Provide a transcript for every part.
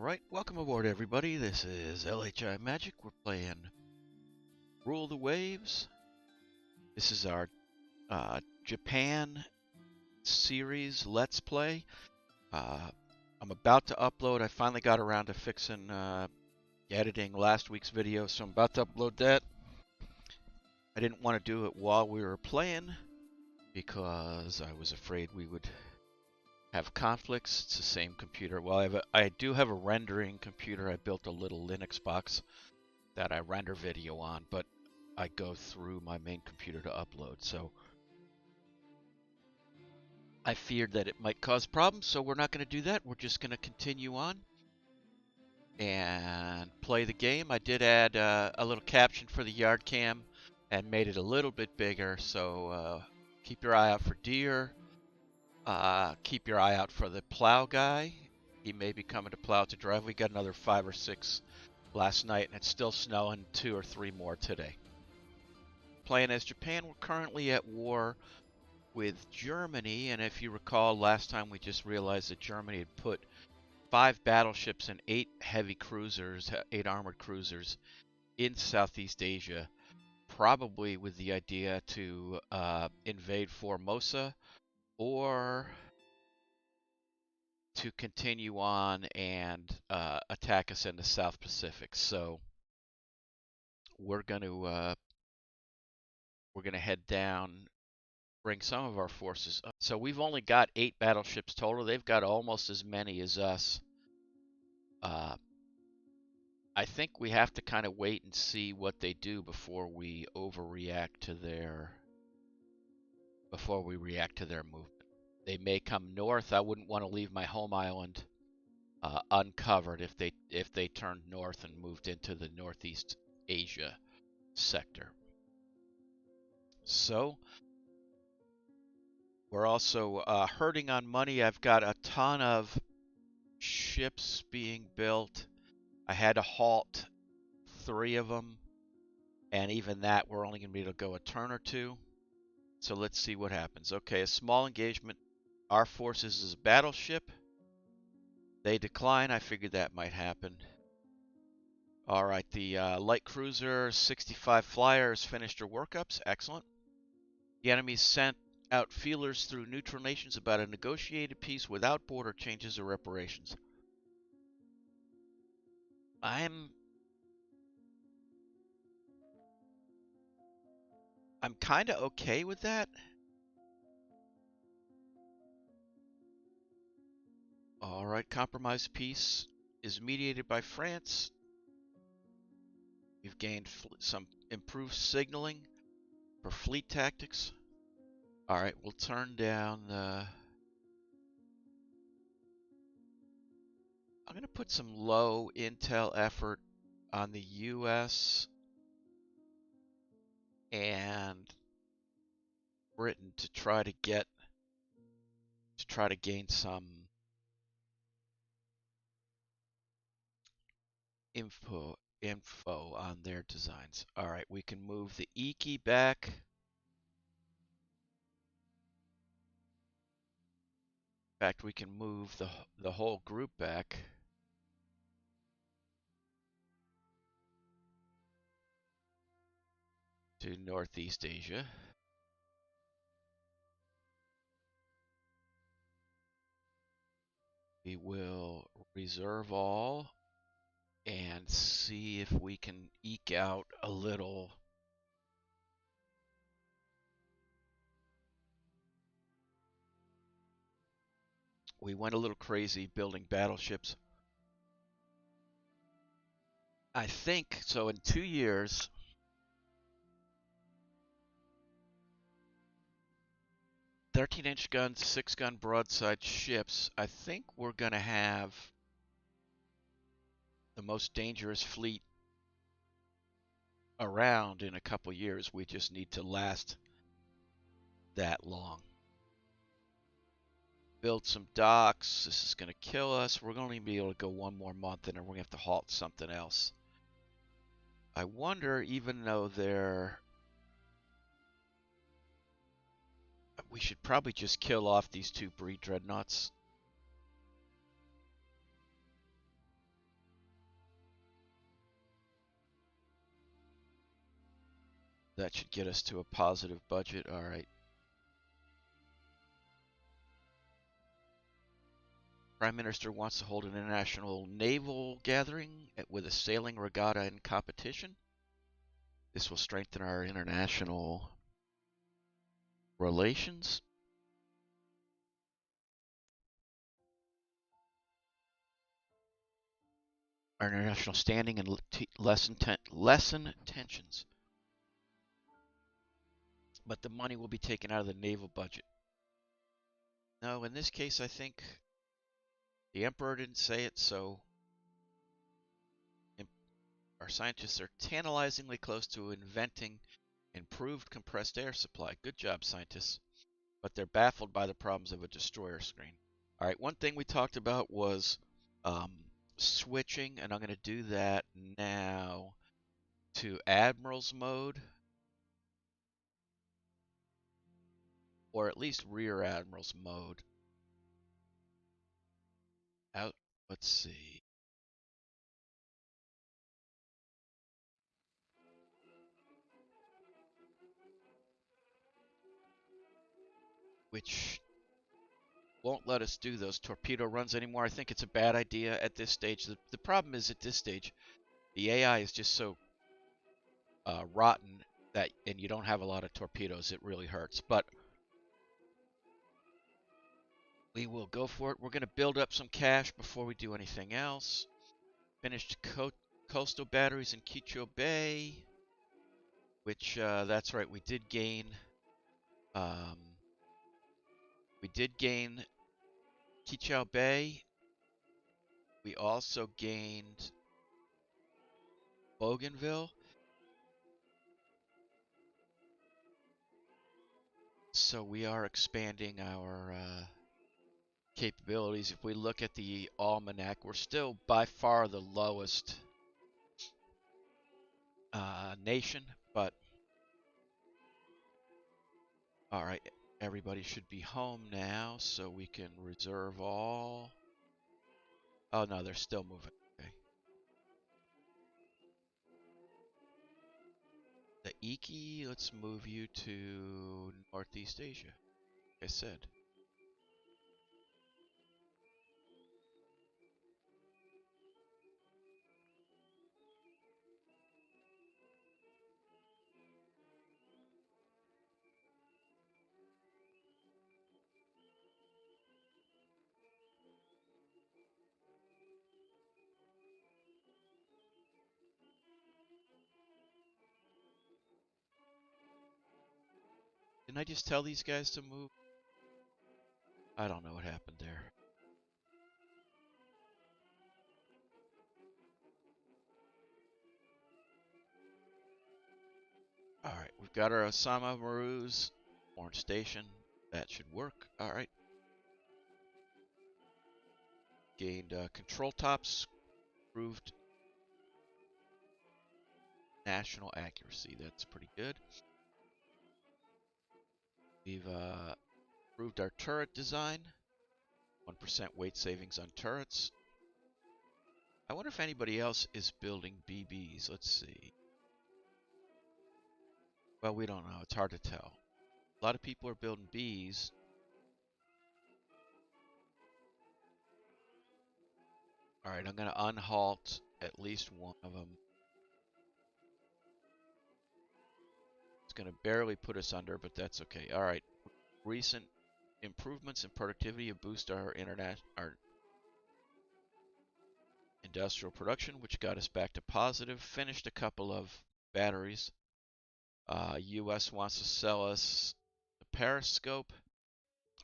Alright, welcome aboard everybody. This is LHI-Magic. We're playing Rule the Waves. This is our Japan series Let's Play. I'm about to upload. I finally got around to fixing editing last week's video, so I'm about to upload that. I didn't want to do it while we were playing because I was afraid we would have conflicts. It's the same computer. Well, I do have a rendering computer. I built a little Linux box that I render video on, but I go through my main computer to upload. So I feared that it might cause problems, so we're not going to do that. We're just going to continue on and play the game. I did add a little caption for the yard cam and made it a little bit bigger, so keep your eye out for deer. Keep your eye out for the plow guy. He may be coming to plow to drive. We got another 5 or 6 last night, and it's still snowing 2 or 3 more today. Playing as Japan, we're currently at war with Germany, and if you recall, last time we just realized that Germany had put 5 battleships and 8 heavy cruisers, 8 armored cruisers in Southeast Asia, probably with the idea to invade Formosa, or to continue on and attack us in the South Pacific. So we're gonna head down, bring some of our forces up. So we've only got 8 battleships total. They've got almost as many as us. I think we have to kind of wait and see what they do before we overreact to their movement. They may come north. I wouldn't want to leave my home island uncovered if they turned north and moved into the Northeast Asia sector. So we're also hurting on money. I've got a ton of ships being built. I had to halt 3 of them, and even that we're only going to be able to go a turn or 2. So let's see what happens. Okay, a small engagement. Our forces is a battleship. They decline. I figured that might happen. All right, the light cruiser 65 flyers finished their workups. Excellent. The enemy sent out feelers through neutral nations about a negotiated peace without border changes or reparations. I'm kind of okay with that. All right, compromise peace is mediated by France. We've gained some improved signaling for fleet tactics. All right, we'll turn down the... I'm going to put some low intel effort on the US and Britain to try to gain some info on their designs. All right, we can move the E key back. In fact, we can move the whole group back. To Northeast Asia. We will reserve all and see if we can eke out a little we went a little crazy building battleships. I think so. In 2 years, 13-inch guns, 6-gun broadside ships, I think we're going to have the most dangerous fleet around in a couple years. We just need to last that long. Build some docks. This is going to kill us. We're going to be able to go 1 more month, and then we're going to have to halt something else. I wonder, even though we should probably just kill off these 2 breed dreadnoughts. That should get us to a positive budget. All right. Prime Minister wants to hold an international naval gathering with a sailing regatta and competition. This will strengthen our international relations. Our international standing and lessen tensions. But the money will be taken out of the naval budget. No, in this case, I think the Emperor didn't say it, so our scientists are tantalizingly close to inventing improved compressed air supply. Good job, scientists. But they're baffled by the problems of a destroyer screen. All right, one thing we talked about was um, switching, and I'm going to do that now to Admiral's mode, or at least Rear Admiral's mode. Out. Let's see. Which won't let us do those torpedo runs anymore. I think it's a bad idea at this stage. The problem is at this stage, the AI is just so rotten that, and you don't have a lot of torpedoes, it really hurts. But we will go for it. We're going to build up some cash before we do anything else. Finished coastal batteries in Quicho Bay, which that's right, we did gain. We did gain Quicho Bay. We also gained Bougainville. So we are expanding our capabilities. If we look at the almanac, we're still by far the lowest nation, but all right, everybody should be home now, so we can reserve all. Oh no, they're still moving. Okay. The Iki, let's move you to Northeast Asia. Like I said. Didn't I just tell these guys to move? I don't know what happened there. Alright, we've got our Osama Maroos, Orange Station. That should work. Alright. Gained control tops, proved national accuracy. That's pretty good. We've improved our turret design. 1% weight savings on turrets. I wonder if anybody else is building BBs. Let's see. Well, we don't know. It's hard to tell. A lot of people are building Bs. Alright, I'm going to unhalt at least one of them. It's going to barely put us under, but that's okay. Alright. Recent improvements in productivity have boosted our industrial production, which got us back to positive. Finished a couple of batteries. US wants to sell us the periscope.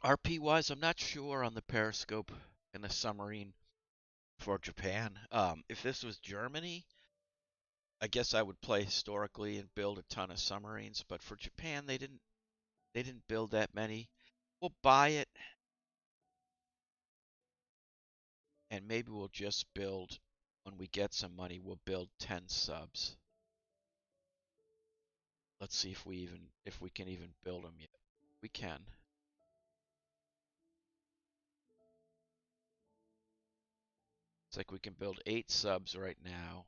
RP wise, I'm not sure on the periscope and the submarine for Japan. If this was Germany, I guess I would play historically and build a ton of submarines. But for Japan, they didn't build that many. We'll buy it, and maybe we'll just build. When we get some money, we'll build 10 subs. Let's see if we can even build them yet. We can. It's like we can build 8 subs right now.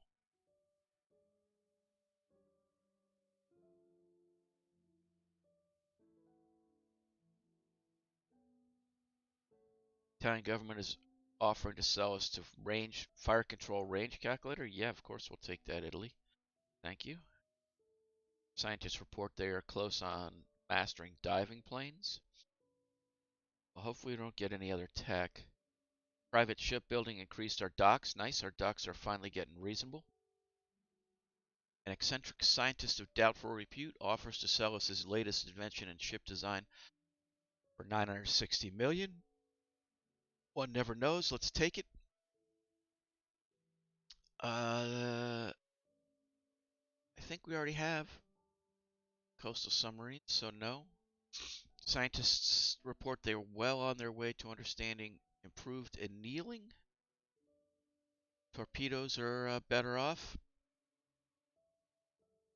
Italian government is offering to sell us to fire control range calculator. Yeah, of course we'll take that, Italy. Thank you. Scientists report they are close on mastering diving planes. Well, hopefully we don't get any other tech. Private shipbuilding increased our docks. Nice, our docks are finally getting reasonable. An eccentric scientist of doubtful repute offers to sell us his latest invention in ship design for 960 million. One never knows. Let's take it. I think we already have coastal submarines, so no. Scientists report they are well on their way to understanding improved annealing. Torpedoes are better off.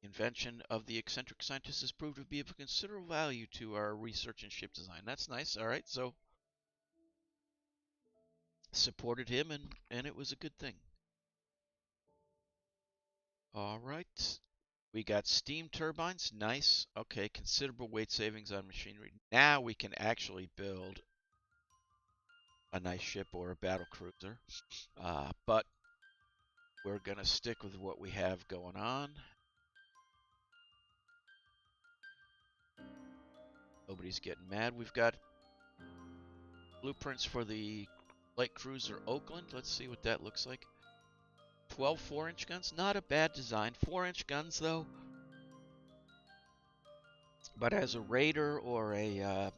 Invention of the eccentric scientist has proved to be of considerable value to our research and ship design. That's nice. All right, so supported him, and it was a good thing. All right. We got steam turbines. Nice. Okay, considerable weight savings on machinery. Now we can actually build a nice ship or a battle cruiser. But we're going to stick with what we have going on. Nobody's getting mad. We've got blueprints for the light cruiser Oakland. Let's see what that looks like. 12 4-inch guns. Not a bad design. 4-inch guns, though. But as a raider or a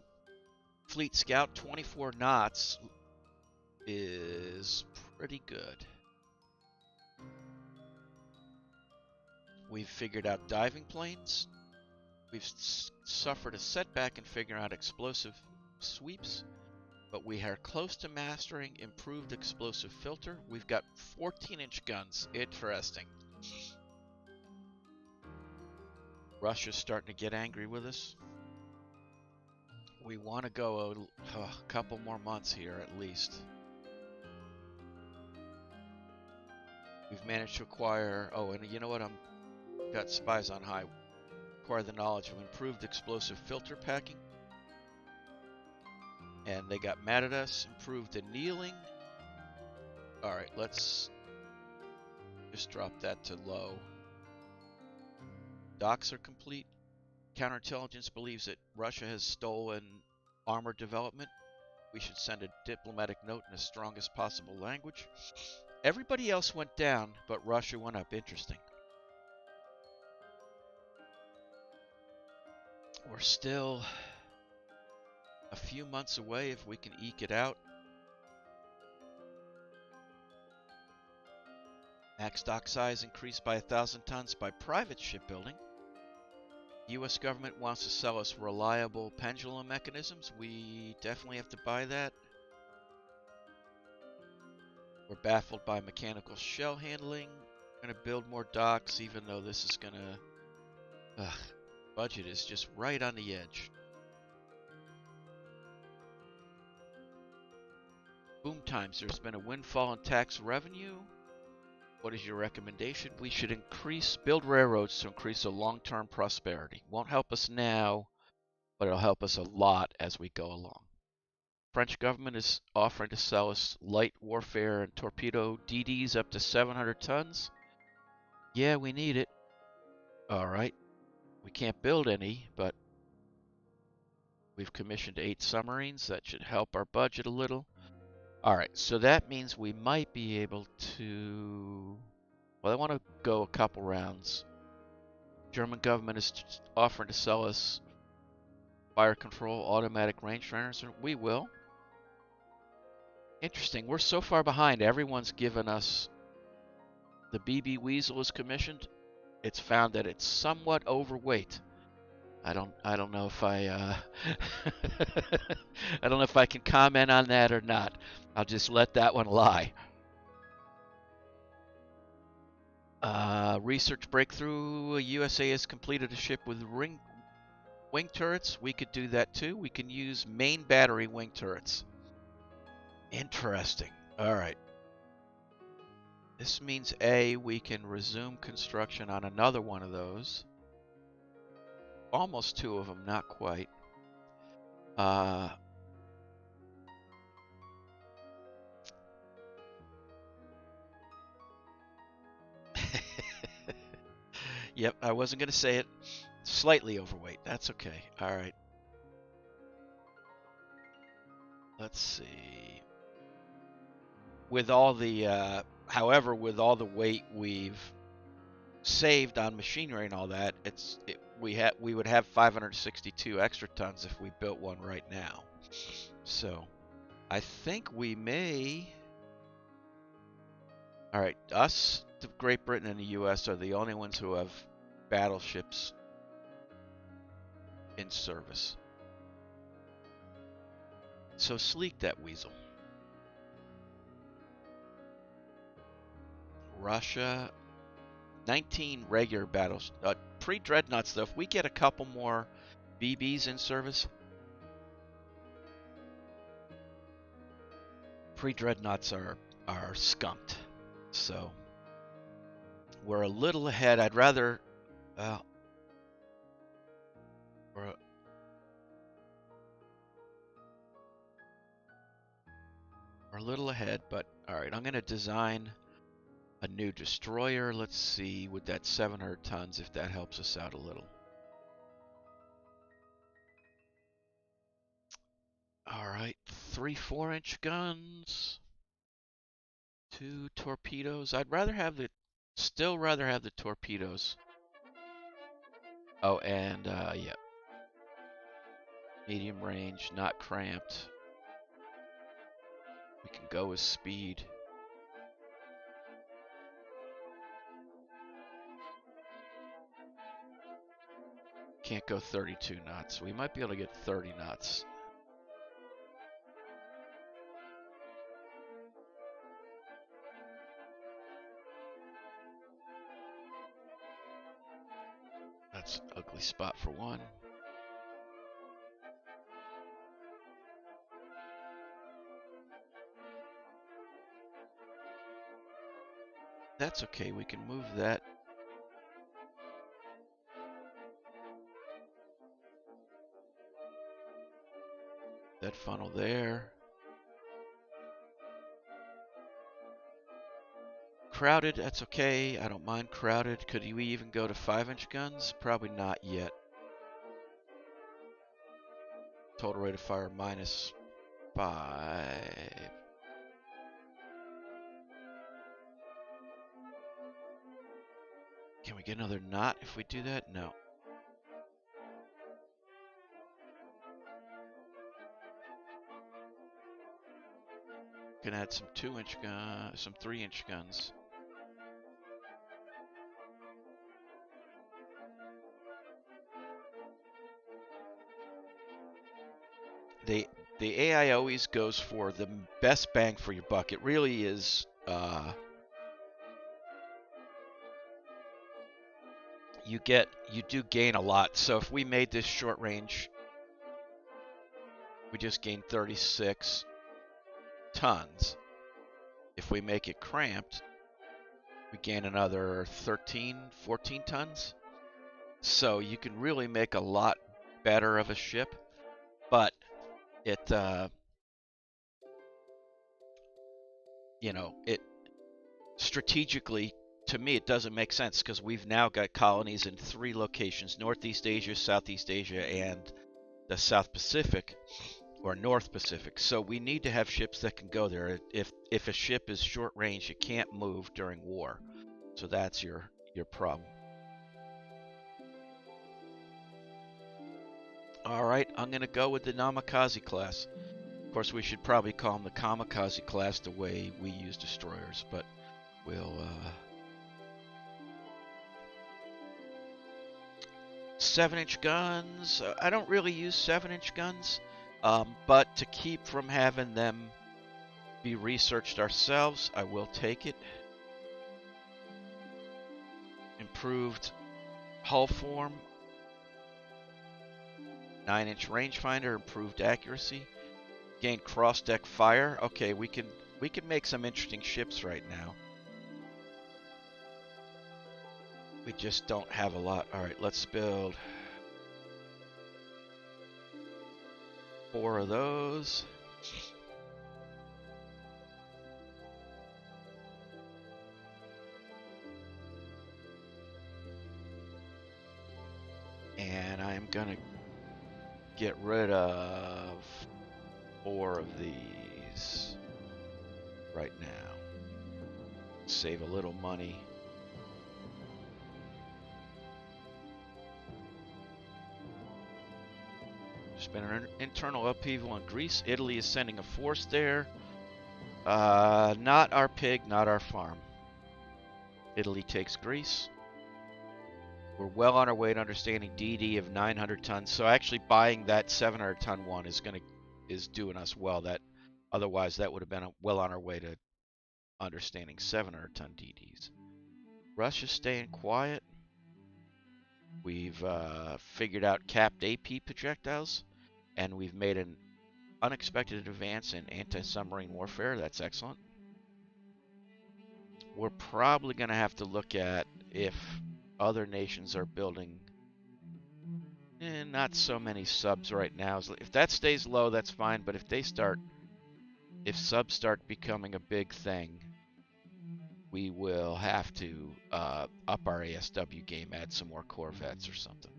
fleet scout, 24 knots is pretty good. We've figured out diving planes. We've suffered a setback in figuring out explosive sweeps, but we are close to mastering improved explosive filter. We've got 14-inch guns. Interesting. Russia's starting to get angry with us. We want to go a couple more months here at least. We've managed to acquire, and you know what, got spies on high. Acquire the knowledge of improved explosive filter packing. And they got mad at us. Improved annealing. Alright, let's just drop that to low. Docks are complete. Counterintelligence believes that Russia has stolen armor development. We should send a diplomatic note in the strongest possible language. Everybody else went down, but Russia went up. Interesting. We're still a few months away if we can eke it out. Max dock size increased by 1,000 tons by private shipbuilding. U.S. government wants to sell us reliable pendulum mechanisms. We definitely have to buy that. We're baffled by mechanical shell handling. We're going to build more docks, even though this is going to... budget is just right on the edge. Boom times. There's been a windfall in tax revenue. What is your recommendation? We should build railroads to increase the long-term prosperity. Won't help us now, but it'll help us a lot as we go along. French government is offering to sell us light warfare and torpedo DDs up to 700 tons. Yeah, we need it. All right. We can't build any, but we've commissioned 8 submarines. That should help our budget a little. All right, so that means we might be able to... Well, I want to go a couple rounds. German government is offering to sell us fire control automatic range runners. We will. Interesting. We're so far behind. Everyone's given us... The BB Weasel is commissioned. It's found that it's somewhat overweight. I don't know if I I don't know if I can comment on that or not. I'll just let that one lie. Research breakthrough. USA has completed a ship with wing turrets. We could do that too. We can use main battery wing turrets. Interesting. All right. This means we can resume construction on another one of those. Almost 2 of them, not quite. Yep, I wasn't going to say it. Slightly overweight. That's okay. All right. Let's see. With all the, however, with all the weight we've saved on machinery and all that, we would have 562 extra tons if we built one right now. So I think we may. All right, us, Great Britain, and the U.S. are the only ones who have battleships in service. So sleek that weasel. Russia, 19 regular battles. Pre-dreadnoughts, though, if we get a couple more BBs in service, pre-dreadnoughts are skunked. So we're a little ahead. I'd rather. We're a little ahead, but all right. I'm going to design a new destroyer. Let's see with that 700 tons if that helps us out a little. All right, 3 4-inch guns, 2 torpedoes. Still rather have the torpedoes. Oh, and yeah, medium range, not cramped. We can go with speed. Can't go 32 knots. We might be able to get 30 knots. That's an ugly spot for one. That's okay, we can move that. That funnel there. Crowded, that's okay. I don't mind crowded. Could we even go to 5-inch guns? Probably not yet. Total rate of fire -5. Can we get another knot if we do that? No. Can add some 2-inch guns, some 3-inch guns. The AI always goes for the best bang for your buck. It really is. You do gain a lot. So if we made this short range, we just gained 36 tons. If we make it cramped, we gain another 13, 14 tons. So you can really make a lot better of a ship, but it, it strategically, to me, it doesn't make sense because we've now got colonies in 3 locations: Northeast Asia, Southeast Asia, and the South Pacific or North Pacific. So we need to have ships that can go there. If a ship is short range, it can't move during war. So that's your problem. All right, I'm going to go with the Namikaze class. Of course, we should probably call them the Kamikaze class the way we use destroyers, but we'll 7-inch guns. I don't really use 7-inch guns, but to keep from having them be researched ourselves, I will take it. Improved hull form, 9-inch rangefinder, improved accuracy, gain cross-deck fire. Okay, we can make some interesting ships right now. We just don't have a lot. All right, let's build 4 of those. gonna get rid of 4 of these right now. Save a little money. There's been an internal upheaval in Greece. Italy is sending a force there. Not our pig, not our farm. Italy takes Greece. We're well on our way to understanding DD of 900 tons. So actually buying that 700 ton one is doing us well. That otherwise that would have been well on our way to understanding 700 ton DDs. Russia's staying quiet. We've figured out capped AP projectiles, and we've made an unexpected advance in anti-submarine warfare. That's excellent. We're probably going to have to look at if other nations are building not so many subs right now. If that stays low, that's fine, but if subs start becoming a big thing, we will have to up our ASW game, add some more corvettes or something.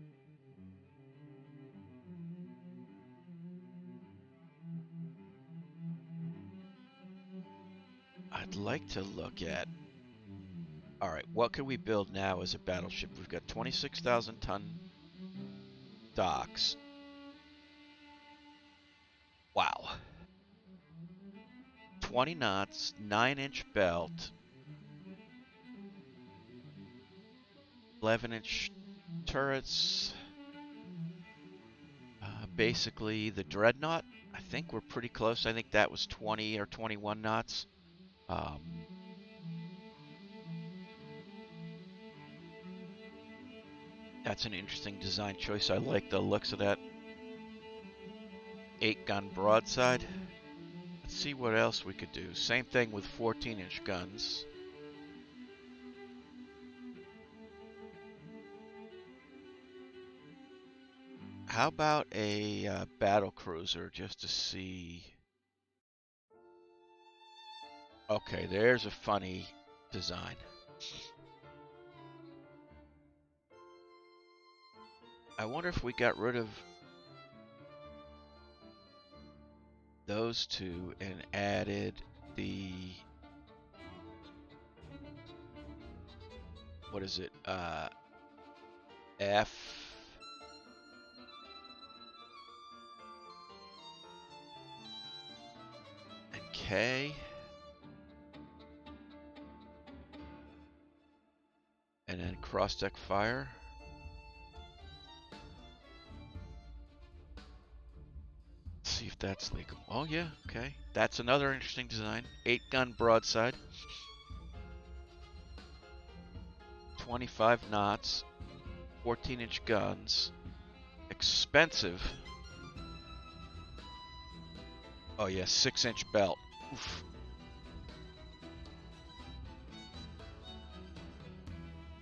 I'd like to look at, all right, what can we build now as a battleship? We've got 26,000 ton docks. Wow. 20 knots, 9-inch belt, 11-inch turrets. Basically the dreadnought. I think we're pretty close. I think that was 20 or 21 knots. That's an interesting design choice. I like the looks of that 8-gun broadside. Let's see what else we could do. Same thing with 14-inch guns. How about a battle cruiser just to see? Okay, there's a funny design. I wonder if we got rid of those two and added the, what is it, F and K, and then cross-deck fire. See if that's legal. Oh yeah, okay. That's another interesting design. 8-gun broadside. 25 knots. 14-inch guns. Expensive. Oh yeah, 6-inch belt. Oof.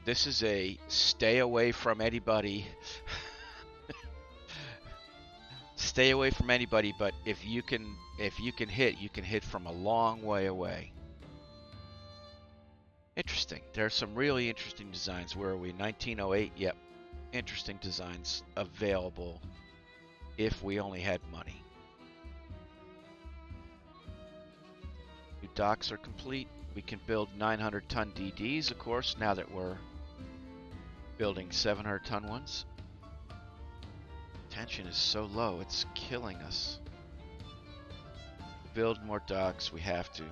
This is a stay away from anybody. Stay away from anybody, but if you can hit, you can hit from a long way away. Interesting. There are some really interesting designs. Where are we? 1908. Yep. Interesting designs available if we only had money. New docks are complete. We can build 900-ton DDs, of course, now that we're building 700-ton ones. Tension is so low, it's killing us. Build more docks, we have to.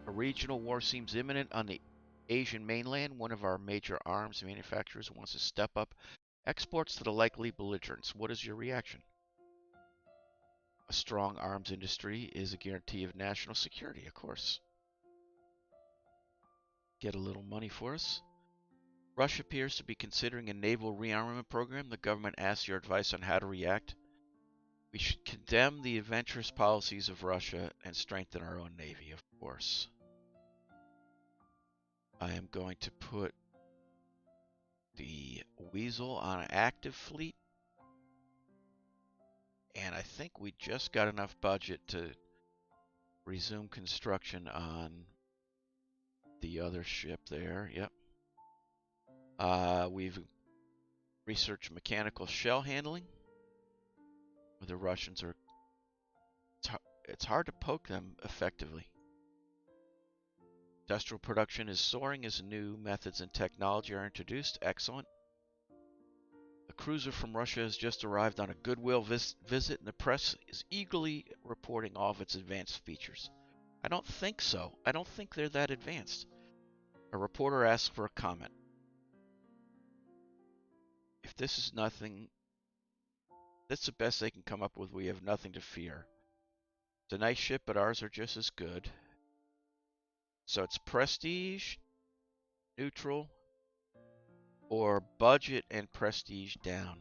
A regional war seems imminent on the Asian mainland. One of our major arms manufacturers wants to step up exports to the likely belligerents. What is your reaction? A strong arms industry is a guarantee of national security, of course. Get a little money for us. Russia appears to be considering a naval rearmament program. The government asks your advice on how to react. We should condemn the adventurous policies of Russia and strengthen our own navy, of course. I am going to put the Weasel on an active fleet. And I think we just got enough budget to resume construction on the other ship there. Yep. We've Research mechanical shell handling. The Russians are. It's hard to poke them effectively. Industrial production is soaring as new methods and technology are introduced. Excellent. A cruiser from Russia has just arrived on a goodwill visit, and the press is eagerly reporting all of its advanced features. I don't think so. I don't think they're that advanced. A reporter asks for a comment. If this is nothing, that's the best they can come up with. We have nothing to fear. It's a nice ship, but ours are just as good. So it's prestige, neutral, or budget and prestige down.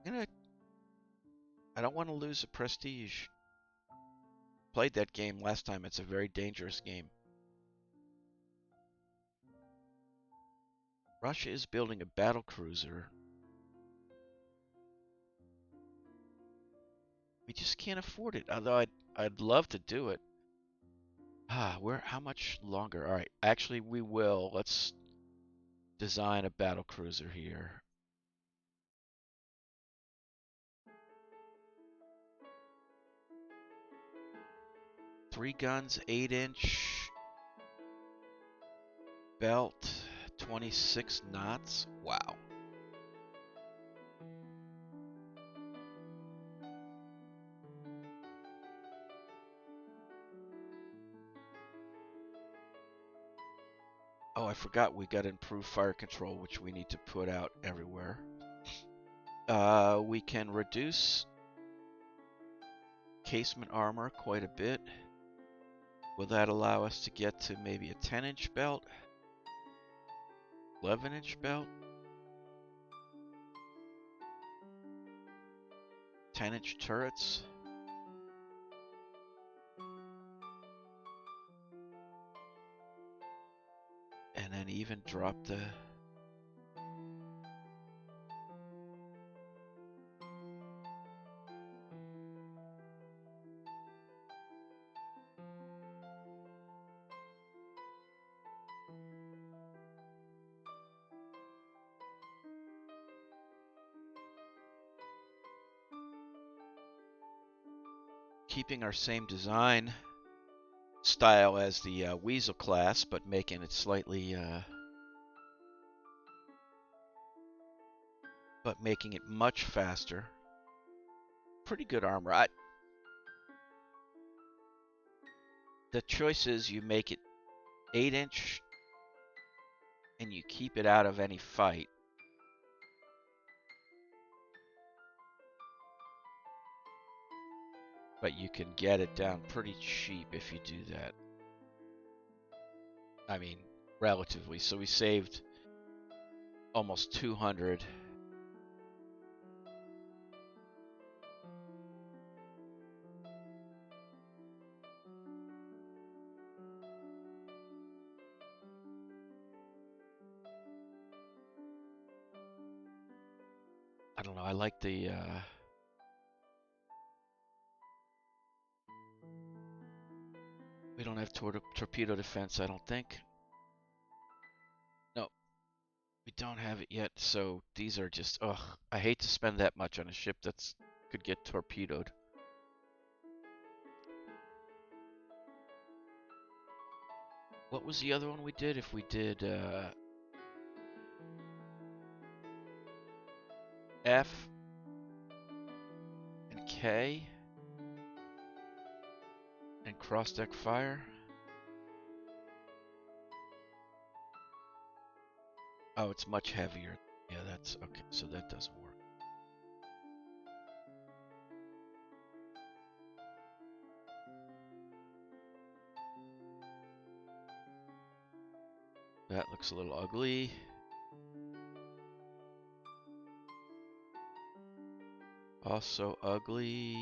I don't want to lose a prestige. Played that game last time. It's a very dangerous game. Russia is building a battle cruiser. We just can't afford it. Although I'd love to do it. How much longer? All right, actually we will. Let's design a battle cruiser here. Three guns, 8-inch belt, 26 knots. Wow. Oh, I forgot we got improved fire control, which we need to put out everywhere. We can reduce casement armor quite a bit. Will that allow us to get to maybe a 10-inch belt? 11-inch belt? 10-inch turrets? And then even drop the... Keeping our same design style as the Weasel class, but making it slightly... but making it much faster. Pretty good armor. The choice is you make it 8-inch and you keep it out of any fight. But you can get it down pretty cheap if you do that. I mean, relatively. So we saved almost 200. I don't know. I like the... we don't have torpedo defense, I don't think. No, we don't have it yet. So these are just... Ugh, I hate to spend that much on a ship that's could get torpedoed. What was the other one we did? If we did F and K and cross-deck fire. Oh, it's much heavier. Yeah, that's okay. So that doesn't work. That looks a little ugly. Also ugly.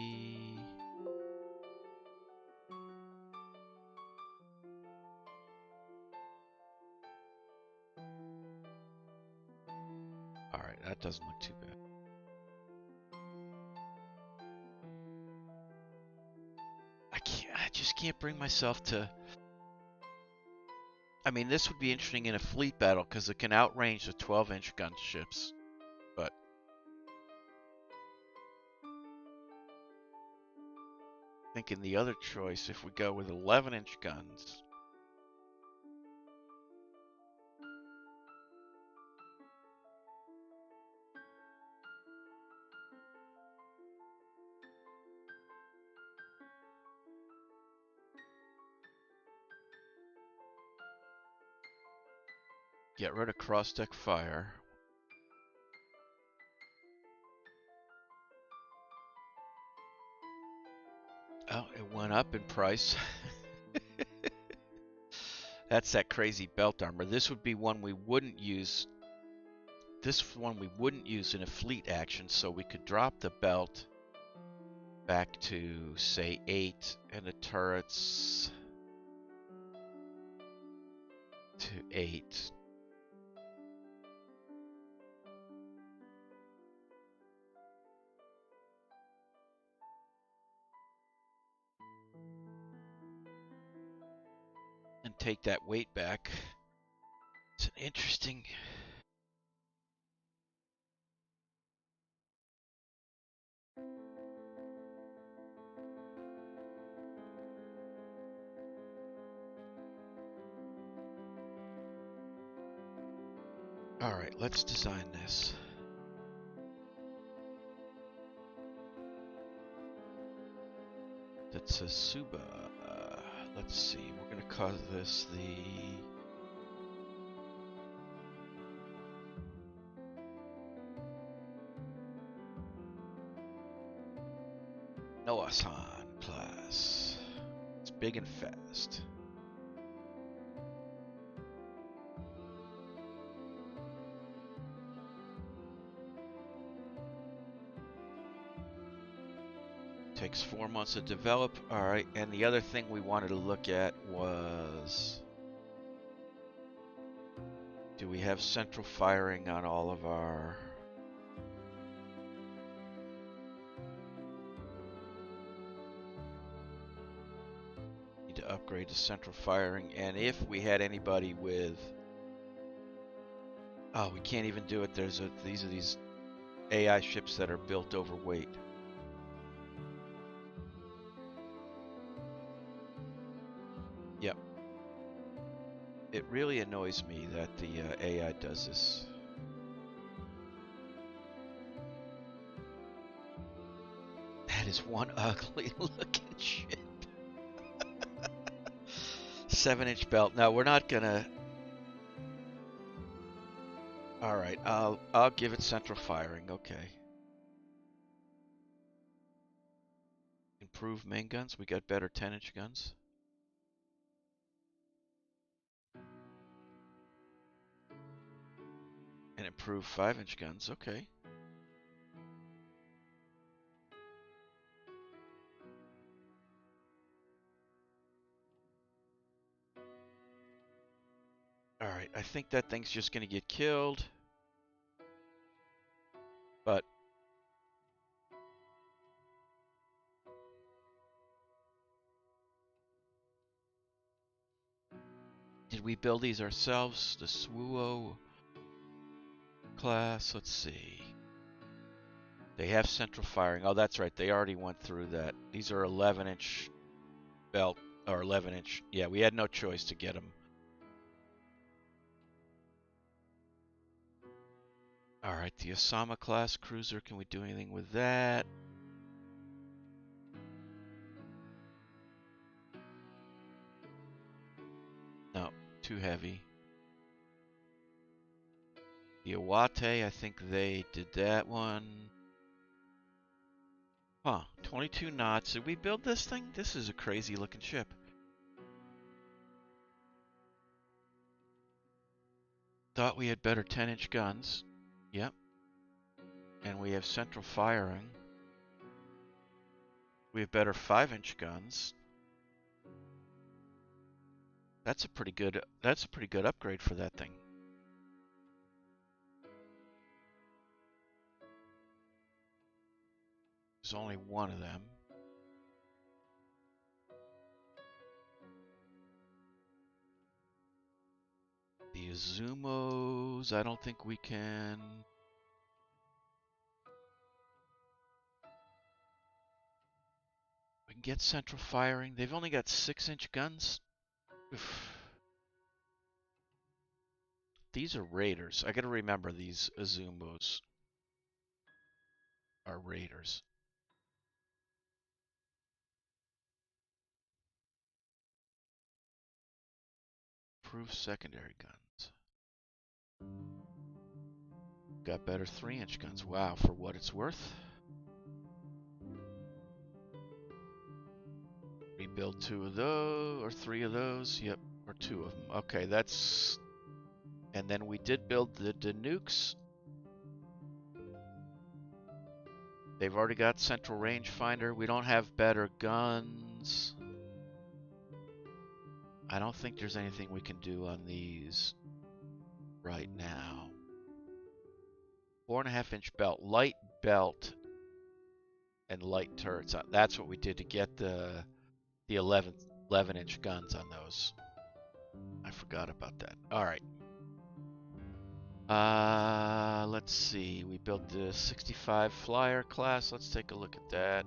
Alright, that doesn't look too bad. I just can't bring myself to I mean, this would be interesting in a fleet battle because it can outrange the 12-inch gunships. But thinking the other choice, if we go with 11-inch guns, get rid of cross-deck fire. Oh, it went up in price. That's that crazy belt armor. This would be one we wouldn't use. This one we wouldn't use in a fleet action, so we could drop the belt back to, say, 8, and the turrets to 8. And take that weight back. It's an interesting... Alright, let's design this. That's a Suba. Let's see, we're going to call this the... Noasan class. It's big and fast. Takes 4 months to develop. Alright, and the other thing we wanted to look at was... do we have central firing on all of our... need to upgrade to central firing, and if we had anybody with... oh, we can't even do it. These are these AI ships that are built overweight. Yep. It really annoys me that the AI does this. That is one ugly looking ship. 7-inch belt. No, we're not gonna... Alright, I'll give it central firing, okay. Improve main guns, we got better 10-inch guns. And improve 5-inch guns, okay. Alright, I think that thing's just gonna get killed. But... did we build these ourselves? The Swuo class, let's see. They have central firing. Oh, that's right, they already went through that. These are 11-inch belt, or 11-inch. Yeah, we had no choice to get them. Alright, the Osama class cruiser, can we do anything with that? No, too heavy. The Iwate, I think they did that one. Huh, 22 knots. Did we build this thing? This is a crazy looking ship. Thought we had better 10-inch guns. Yep. And we have central firing. We have better 5-inch guns. That's a pretty good upgrade for that thing. There's only one of them. Izumos, I don't think we can. We can get central firing. They've only got 6-inch guns. Oof. These are raiders. I gotta remember these Izumos are raiders. Proof secondary guns. Got better 3-inch guns. Wow, for what it's worth. Rebuild 2 of those, or 3 of those. Yep, or 2 of them. Okay, that's... And then we did build the nukes. They've already got central rangefinder. We don't have better guns. I don't think there's anything we can do on these right now. 4.5-inch belt, light belt, and light turrets. That's what we did to get the 11-inch guns on those. I forgot about that. All right. Let's see. We built the 65 flyer class. Let's take a look at that.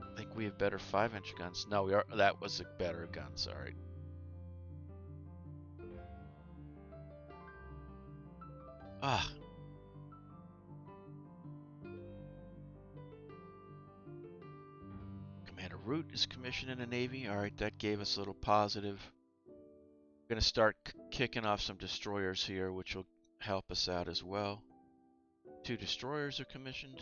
I think we have better 5-inch guns. No, we are. That was a better gun. Sorry. Ah. Commander Root is commissioned in the Navy. All right, that gave us a little positive. We're going to start kicking off some destroyers here, which will help us out as well. 2 destroyers are commissioned.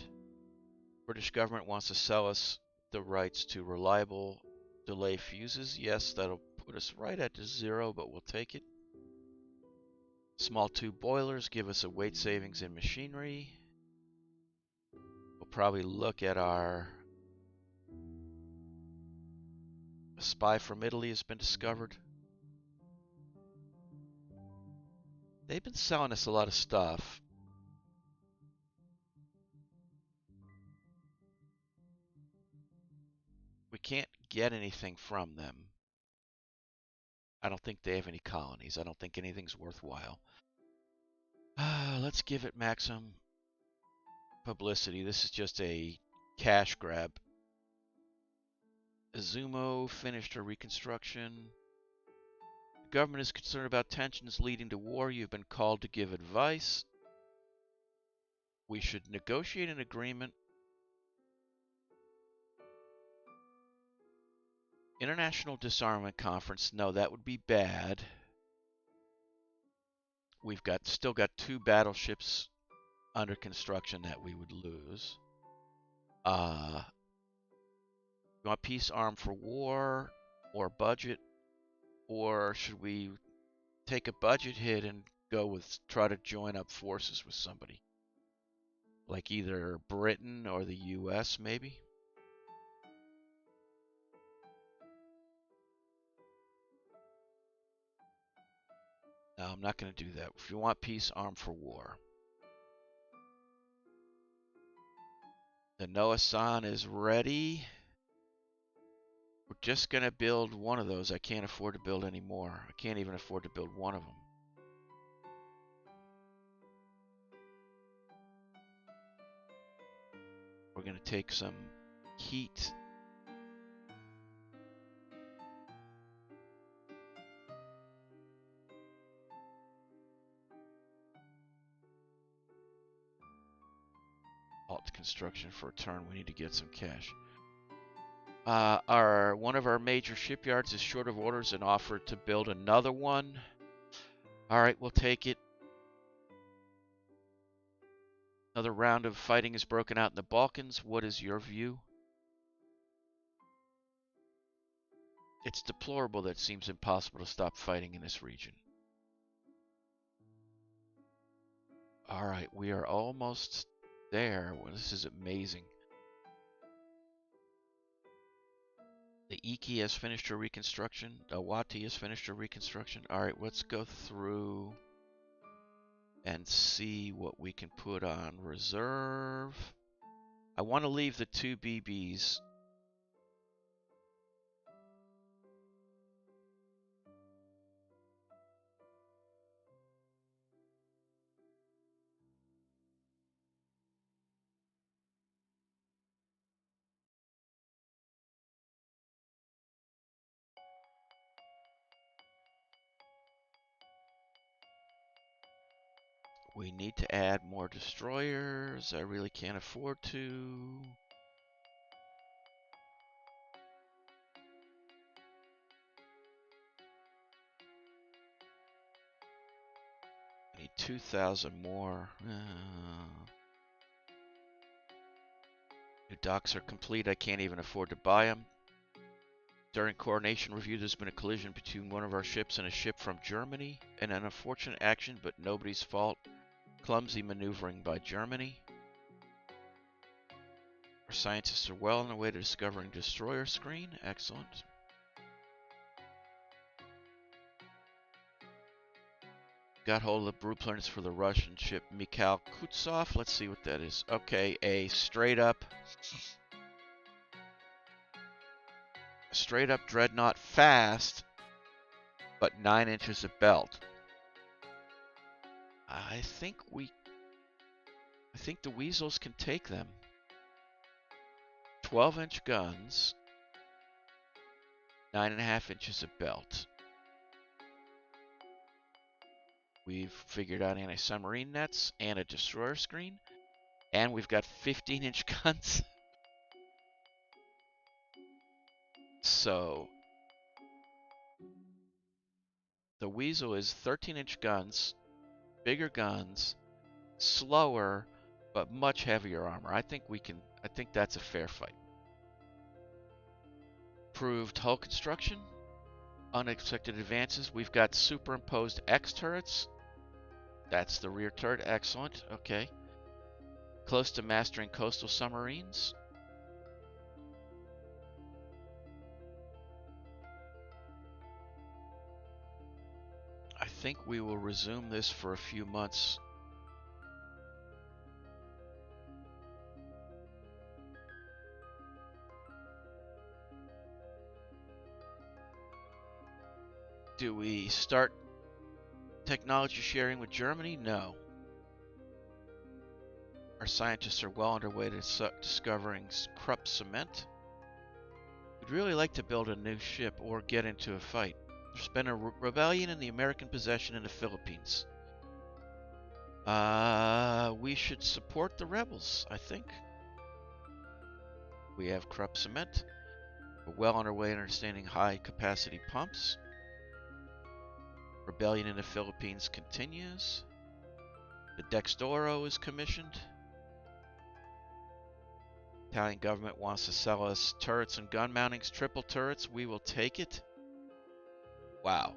British government wants to sell us the rights to reliable delay fuses. Yes, that'll put us right at 0, but we'll take it. Small tube boilers give us a weight savings in machinery. We'll probably look at our... A spy from Italy has been discovered. They've been selling us a lot of stuff. We can't get anything from them. I don't think they have any colonies. I don't think anything's worthwhile. Let's give it maximum publicity. This is just a cash grab. Izumo finished her reconstruction. The government is concerned about tensions leading to war. You've been called to give advice. We should negotiate an agreement. International Disarmament Conference. No, that would be bad. We've still got 2 battleships under construction that we would lose. You want peace, arm for war, or budget? Or should we take a budget hit and try to join up forces with somebody? Like either Britain or the US, maybe? No, I'm not going to do that. If you want peace, arm for war. The Noah-san is ready. We're just going to build one of those. I can't afford to build any more. I can't even afford to build one of them. We're going to take some heat. Halt construction for a turn. We need to get some cash. One of our major shipyards is short of orders and offered to build another one. All right, we'll take it. Another round of fighting is broken out in the Balkans. What is your view? It's deplorable that it seems impossible to stop fighting in this region. All right, we are almost there. Well, this is amazing. The Iki has finished her reconstruction. Awati has finished her reconstruction. All right, let's go through and see what we can put on reserve. I want to leave the 2 BBs. We need to add more destroyers. I really can't afford to. I need 2,000 more. New docks are complete. I can't even afford to buy them. During coordination review, there's been a collision between one of our ships and a ship from Germany. An unfortunate action, but nobody's fault. Clumsy maneuvering by Germany. Our scientists are well on their way to discovering destroyer screen. Excellent. Got hold of the blueprints for the Russian ship Mikhail Kutsov. Let's see what that is. Okay, a straight up dreadnought, fast, but 9 inches of belt. I think the Weasels can take them. 12-inch guns, 9.5 inches of belt. We've figured out anti-submarine nets and a destroyer screen, and we've got 15-inch guns. So the Weasel is 13-inch guns, bigger guns, slower, but much heavier armor. I think that's a fair fight. Improved hull construction, unexpected advances. We've got superimposed X turrets. That's the rear turret. Excellent. Okay. Close to mastering coastal submarines. I think we will resume this for a few months. Do we start technology sharing with Germany? No. Our scientists are well underway to discovering Krupp cement. We'd really like to build a new ship or get into a fight. There's been a rebellion in the American possession in the Philippines. We should support the rebels, I think. We have Krupp cement. We're well on our way in understanding high-capacity pumps. Rebellion in the Philippines continues. The Dextoro is commissioned. Italian government wants to sell us turrets and gun mountings, triple turrets. We will take it. Wow.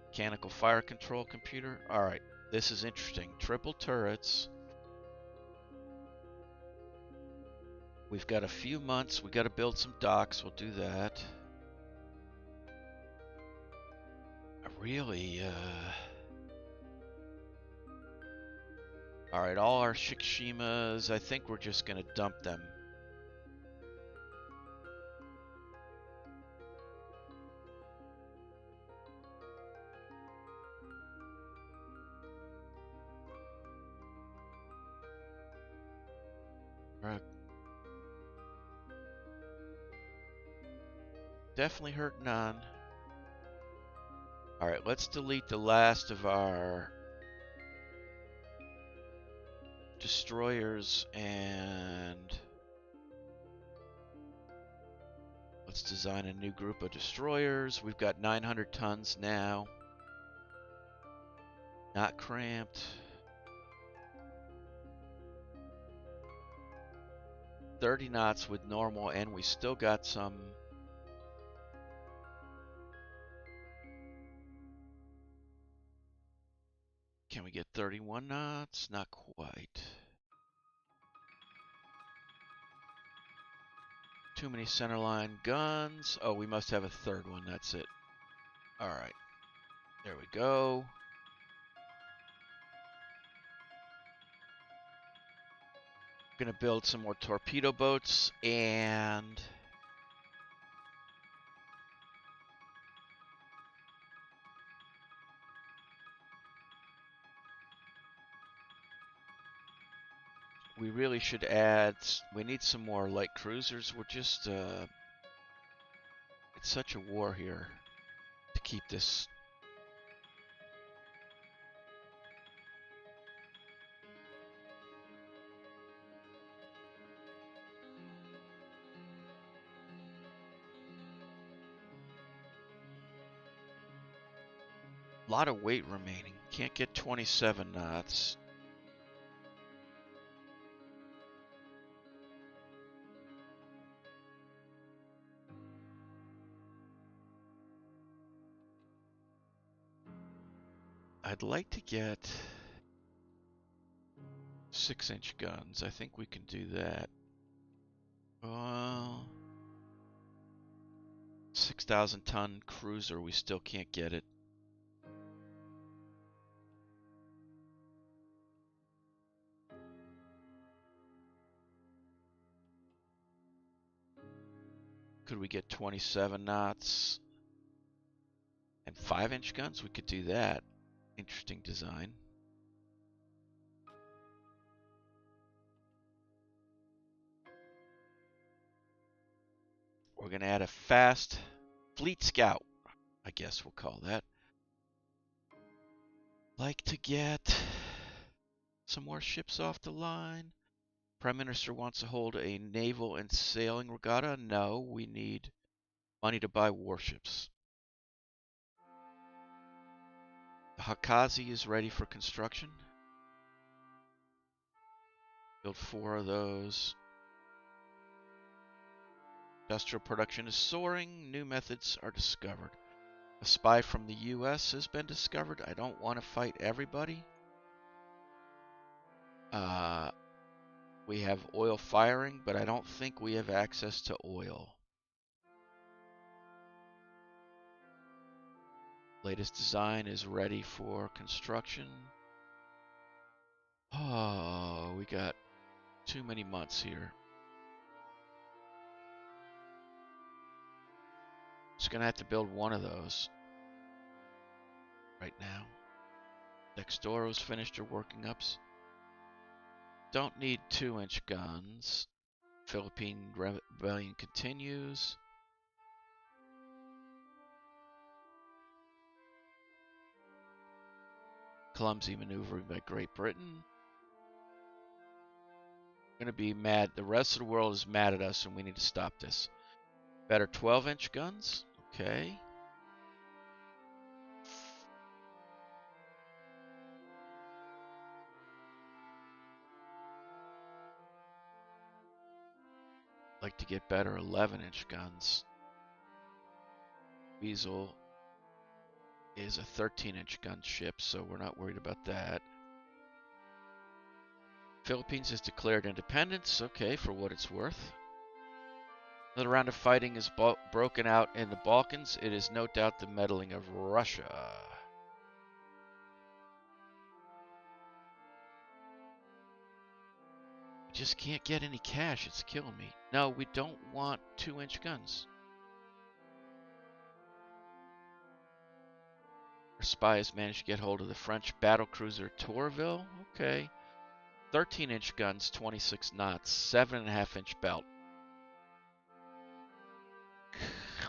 Mechanical fire control computer. All right, this is interesting. Triple turrets. We've got a few months. We got to build some docks. We'll do that. Really, all right, all our Shikshimas, I think we're just going to dump them. Definitely hurt none. All right, let's delete the last of our destroyers and let's design a new group of destroyers. We've got 900 tons now. Not cramped. 30 knots with normal, and we still got some. Can we get 31 knots? Not quite. Too many centerline guns. Oh, we must have a third one. That's it. All right. There we go. Gonna build some more torpedo boats and we really should add, we need some more light cruisers. We're just, it's such a war here to keep this. A lot of weight remaining. Can't get 27 knots. I'd like to get 6-inch guns. I think we can do that. 6,000 ton cruiser, we still can't get it. Could we get 27 knots and 5-inch guns? We could do that. Interesting design. We're going to add a fast fleet scout, I guess we'll call that. Like to get some more ships off the line. Prime Minister wants to hold a naval and sailing regatta. No, we need money to buy warships. The Hakazi is ready for construction. Build 4 of those. Industrial production is soaring. New methods are discovered. A spy from the US has been discovered. I don't want to fight everybody. We have oil firing, but I don't think we have access to oil. Latest design is ready for construction. Oh, we got too many months here. Just gonna have to build one of those right now. Dextoro's finished her working ups. Don't need 2-inch guns. Philippine rebellion continues. Clumsy maneuvering by Great Britain. Gonna be mad. The rest of the world is mad at us and we need to stop this. Better 12-inch guns. Okay. Like to get better 11-inch guns. Weasel is a 13-inch gunship, so we're not worried about that. Philippines has declared independence. Okay, for what it's worth. Another round of fighting is broken out in the Balkans. It is no doubt the meddling of Russia. We just can't get any cash. It's killing me. No, we don't want 2-inch guns. Our spies managed to get hold of the French battlecruiser Tourville. Okay. 13-inch guns, 26 knots, 7.5-inch belt.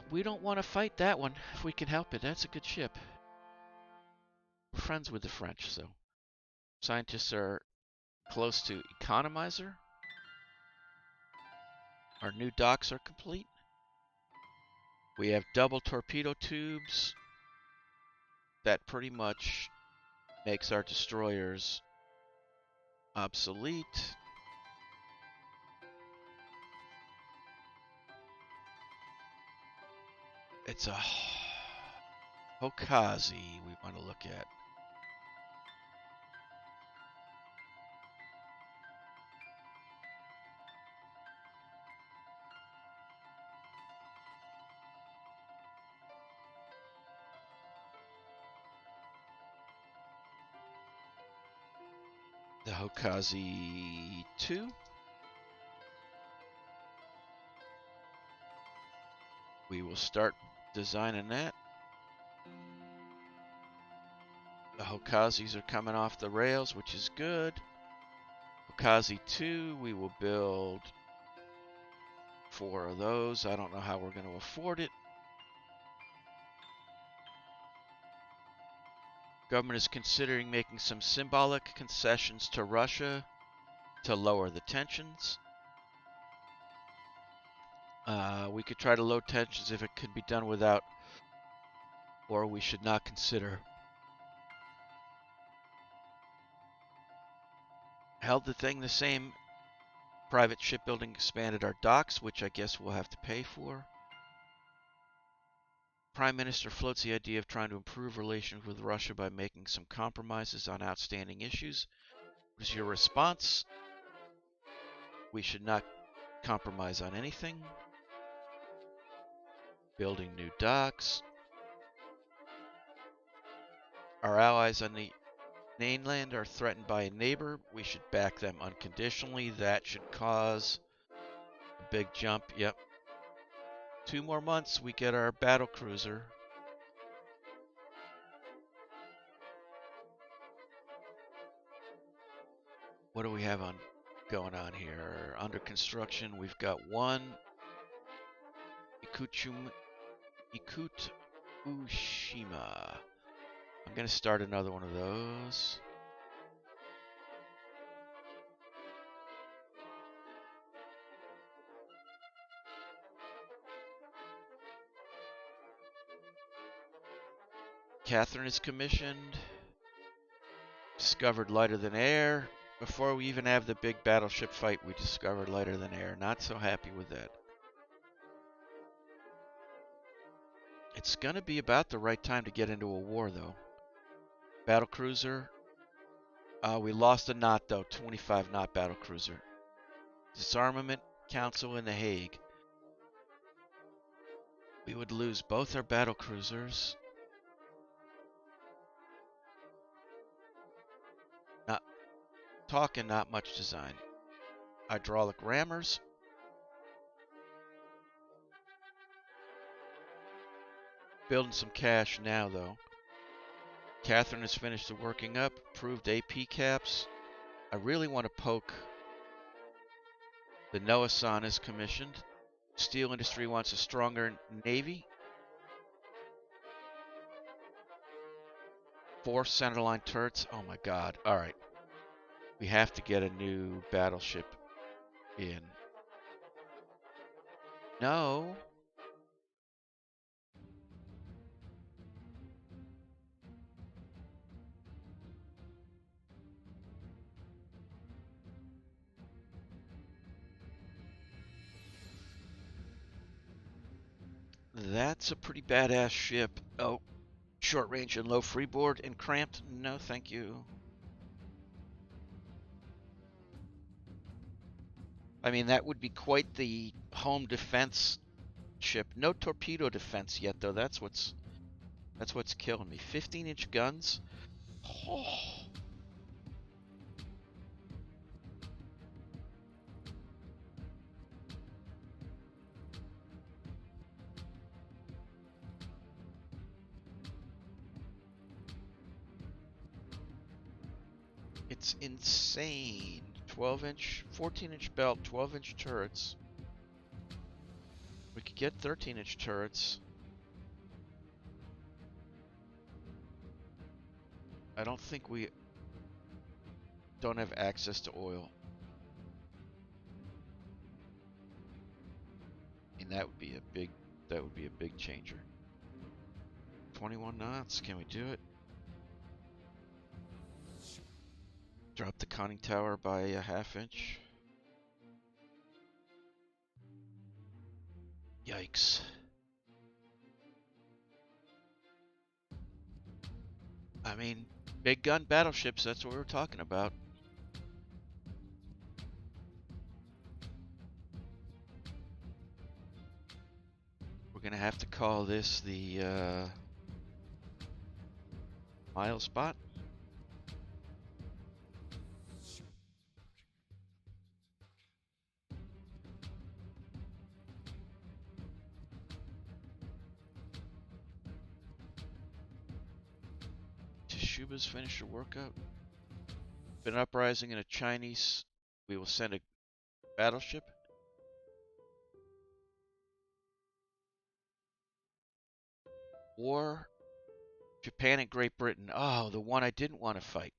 We don't want to fight that one if we can help it. That's a good ship. We're friends with the French, so. Scientists are close to economizer. Our new docks are complete. We have double torpedo tubes. That pretty much makes our destroyers obsolete. It's a Hokazi we want to look at. The Hokazi 2. We will start designing that. The Hokazis are coming off the rails, which is good. Hokazi 2, we will build 4 of those. I don't know how we're going to afford it. Government is considering making some symbolic concessions to Russia to lower the tensions. We could try to lower tensions if it could be done without, or we should not consider Held the thing the same. Private shipbuilding expanded our docks, which I guess we'll have to pay for. Prime Minister floats the idea of trying to improve relations with Russia by making some compromises on outstanding issues. What is your response? We should not compromise on anything. Building new docks. Our allies on the mainland are threatened by a neighbor. We should back them unconditionally. That should cause a big jump. Yep. 2 more months, we get our battle cruiser. What do we have on going on here? Under construction, we've got one Ikushima. I'm going to start another one of those. Catherine is commissioned. Discovered lighter than air. Before we even have the big battleship fight, we discovered lighter than air. Not so happy with that. It's going to be about the right time to get into a war, though. Battlecruiser. We lost a knot, though. 25 knot battlecruiser. Disarmament Council in The Hague. We would lose both our battlecruisers. Not talking, not much design. Hydraulic rammers. Building some cash now, though. Catherine has finished the working up. Approved AP caps. I really want to poke. The Noah-san is commissioned. Steel industry wants a stronger navy. 4 centerline turrets. Oh my god. Alright. We have to get a new battleship in. No. That's a pretty badass ship. Oh, short range and low freeboard and cramped? No, thank you. I mean, that would be quite the home defense ship. No torpedo defense yet, though. That's what's killing me. 15-inch guns. Oh. It's insane. 12-inch, 14-inch belt, 12-inch turrets. We could get 13-inch turrets. I don't think we don't have access to oil. And that would be a big changer. 21 knots, can we do it? Drop the conning tower by a ½ inch. Yikes. I mean, big gun battleships, that's what we're talking about. We're gonna have to call this the mile spot. Teshuba's finished her workout. Been uprising in a Chinese. We will send a battleship. War. Japan and Great Britain. Oh, the one I didn't want to fight.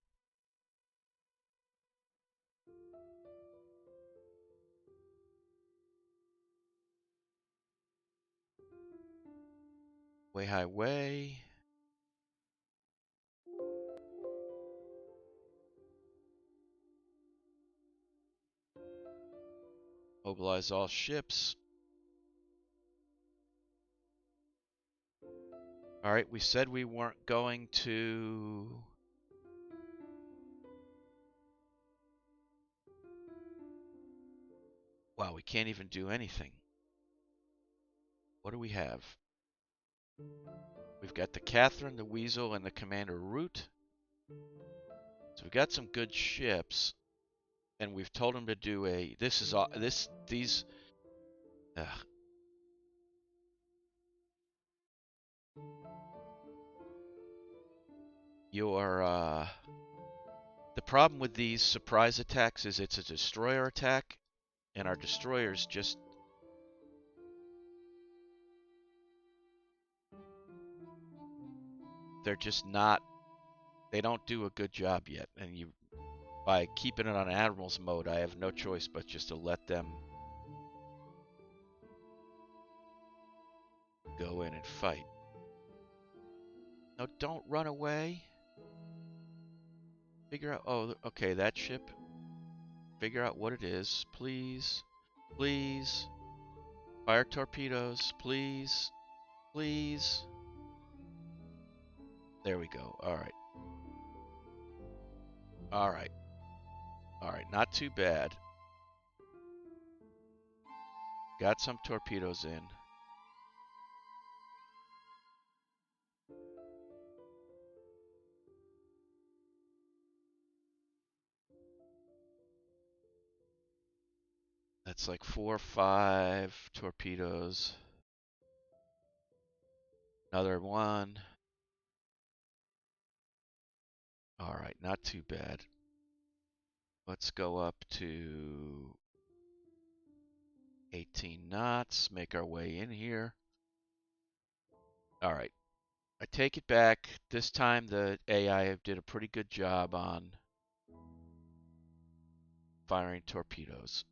Way high way. Mobilize all ships. Alright, we said we weren't going to... Wow, we can't even do anything. What do we have? We've got the Catherine, the Weasel, and the Commander Root. So we've got some good ships, and we've told them to do a. This is all. These. Your the problem with these surprise attacks is it's a destroyer attack, and our destroyers just. They're just not. They don't do a good job yet, and you. By keeping it on Admiral's mode, I have no choice but just to let them go in and fight. No, don't run away. Figure out. Oh, okay, that ship. Figure out what it is, please. Please. Fire torpedoes, please. Please. There we go. Alright. Alright. Alright, not too bad. Got some torpedoes in. That's like 4 or 5 torpedoes. Another one. Alright, not too bad. Let's go up to 18 knots. Make our way in here. Alright. I take it back. This time the AI did a pretty good job on firing torpedoes.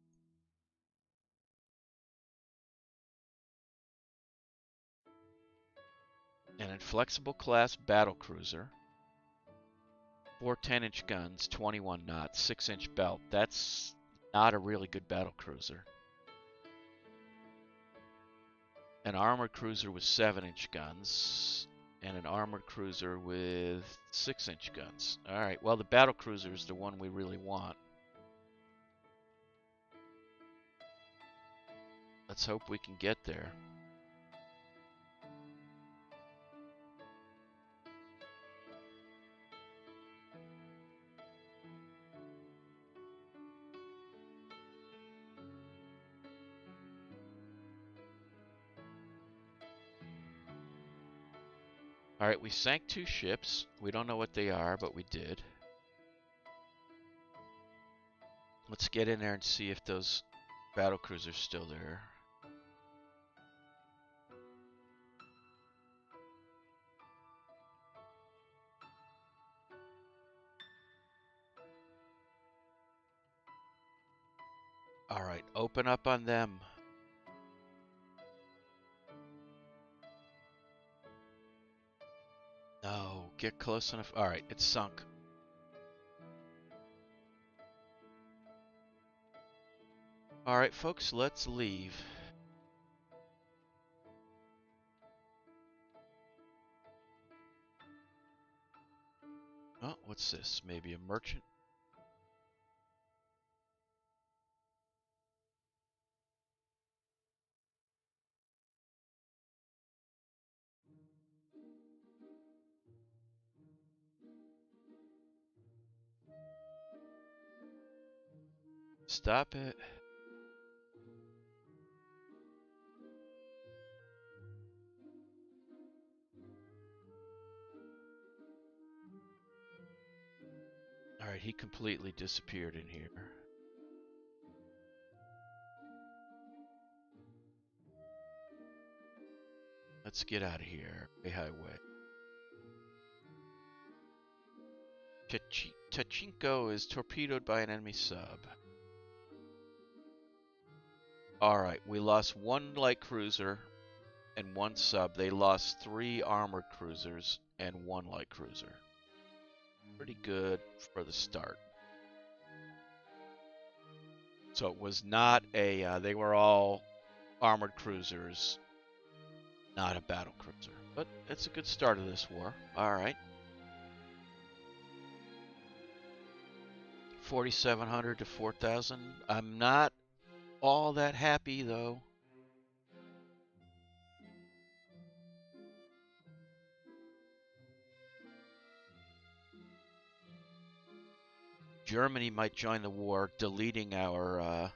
An inflexible class battlecruiser. 4 10-inch guns, 21 knots, 6-inch belt. That's not a really good battlecruiser. An armored cruiser with 7-inch guns, and an armored cruiser with 6-inch guns. Alright, well the battlecruiser is the one we really want. Let's hope we can get there. Alright, we sank 2 ships. We don't know what they are, but we did. Let's get in there and see if those battlecruisers are still there. Alright, open up on them. No, get close enough. Alright, it's sunk. Alright, folks, let's leave. Oh, what's this? Maybe a merchant? Stop it. Alright, he completely disappeared in here. Let's get out of here. A highway. Tachinko is torpedoed by an enemy sub. Alright, we lost 1 light cruiser and 1 sub. They lost 3 armored cruisers and 1 light cruiser. Pretty good for the start. So it was not a, they were all armored cruisers, not a battle cruiser. But it's a good start of this war. All right. 4,700 to 4,000. I'm not all that happy, though. Germany might join the war, deleting our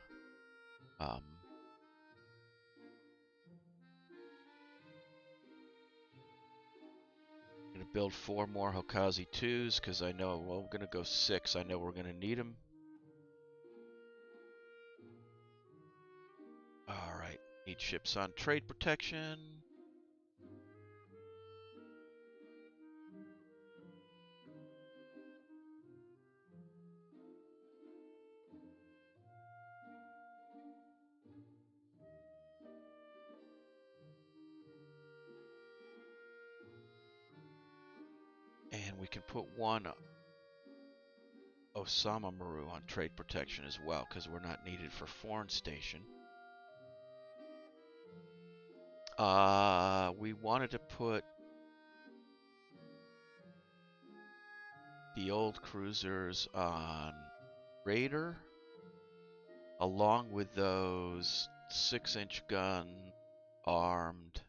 gonna build 4 more Hokazi 2s because I know, well, we're gonna go 6. I know we're gonna need them. All right, need ships on trade protection. And we can put 1 Osama Maru on trade protection as well because we're not needed for foreign station. We wanted to put the old cruisers on Raider along with those 6-inch gun armored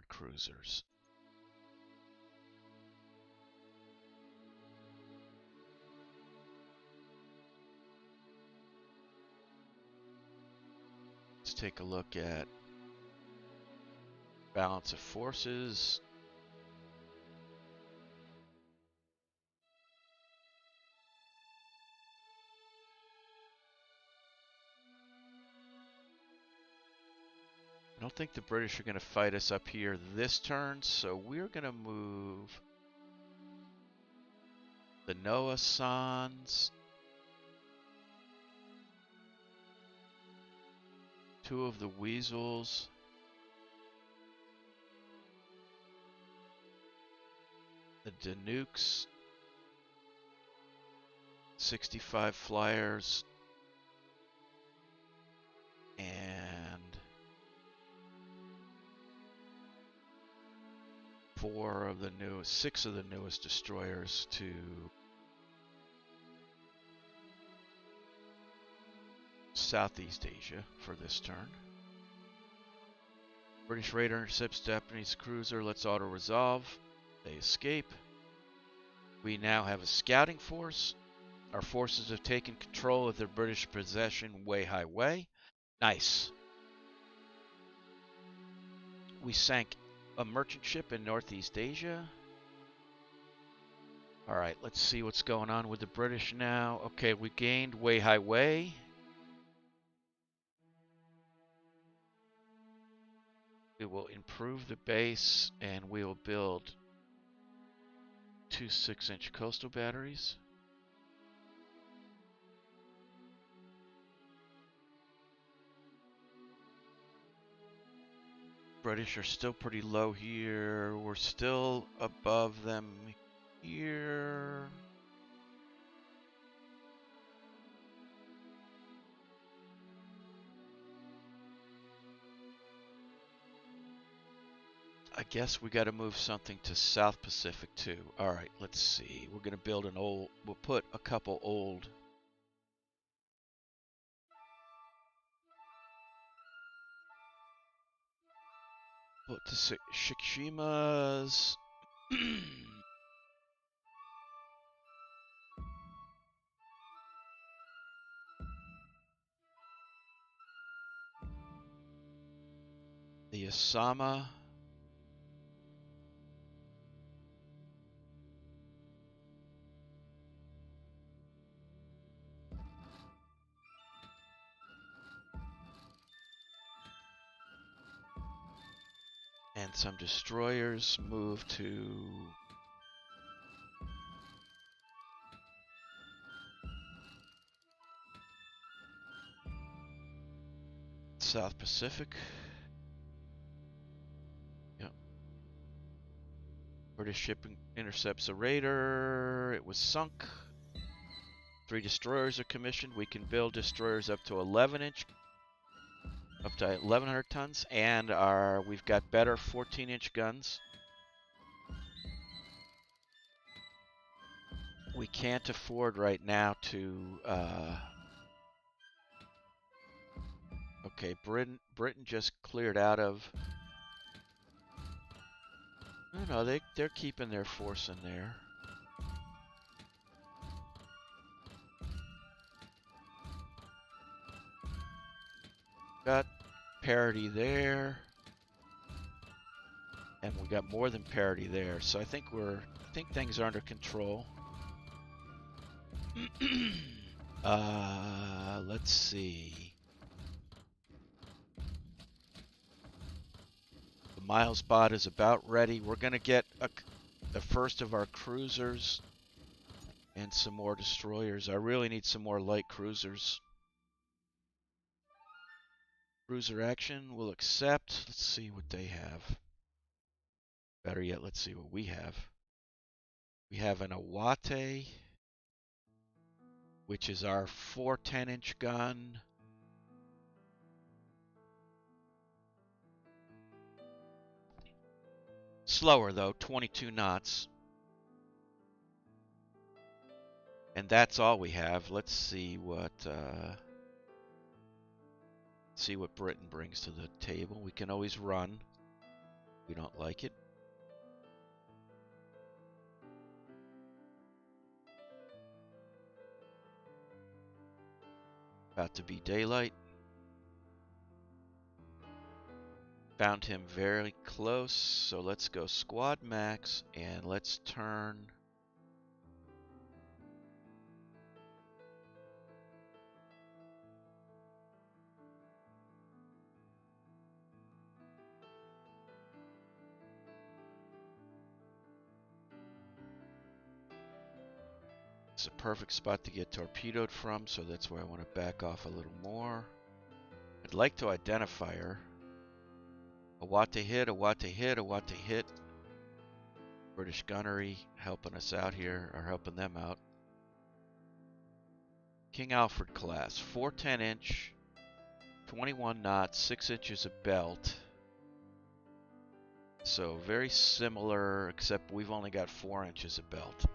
cruisers. Let's take a look at balance of forces. I don't think the British are going to fight us up here this turn, so we're going to move the Noah Sans, 2 of the Weasels, the Danukes, 65 flyers, and 6 of the newest destroyers to Southeast Asia for this turn. British Raider intercepts Japanese cruiser. Let's auto-resolve. They escape. We now have a scouting force. Our forces have taken control of their British possession Weihai Wei. Nice. We sank a merchant ship in Northeast Asia. Alright, let's see what's going on with the British now. Okay, we gained Weihai Wei. We will improve the base and we will build 2 6-inch coastal batteries. British are still pretty low here. We're still above them here. I guess we got to move something to South Pacific too. All right, let's see. We're going to build an old, we'll put a couple old to Shikshimas. The Osama. And some destroyers move to South Pacific. Yep. British ship intercepts a raider. It was sunk. 3 destroyers are commissioned. We can build destroyers up to 11-inch, up to 1,100 tons, and we've got better 14-inch guns. We can't afford right now to. Okay, Britain just cleared out of. No, they're keeping their force in there. Got parity there, and we got more than parity there. So I think things are under control. Let's see. The Miles bot is about ready. We're gonna get the first of our cruisers and some more destroyers. I really need some more light cruisers. Cruiser action will accept. Let's see what they have. Better yet, let's see what we have. We have an Awate, which is our 4 10-inch gun. Slower though, 22 knots. And that's all we have. Let's see what Britain brings to the table. We can always run. We don't like it. About to be daylight. Found him very close, so let's go squad max and let's turn. It's a perfect spot to get torpedoed from, so that's why I want to back off a little more. I'd like to identify her. Awate hit, Awate hit, Awate hit. British gunnery helping us out here, or helping them out. King Alfred class, 4 10-inch, 21 knots, 6 inches of belt. So very similar, except we've only got 4 inches of belt.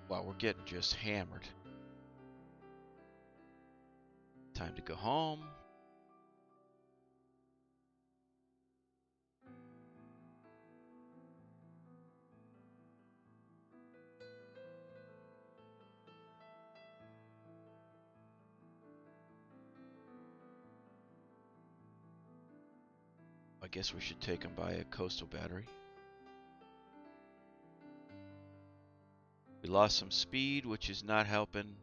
Wow, we're getting just hammered. Time to go home. I guess we should take them by a coastal battery. We lost some speed, which is not helping.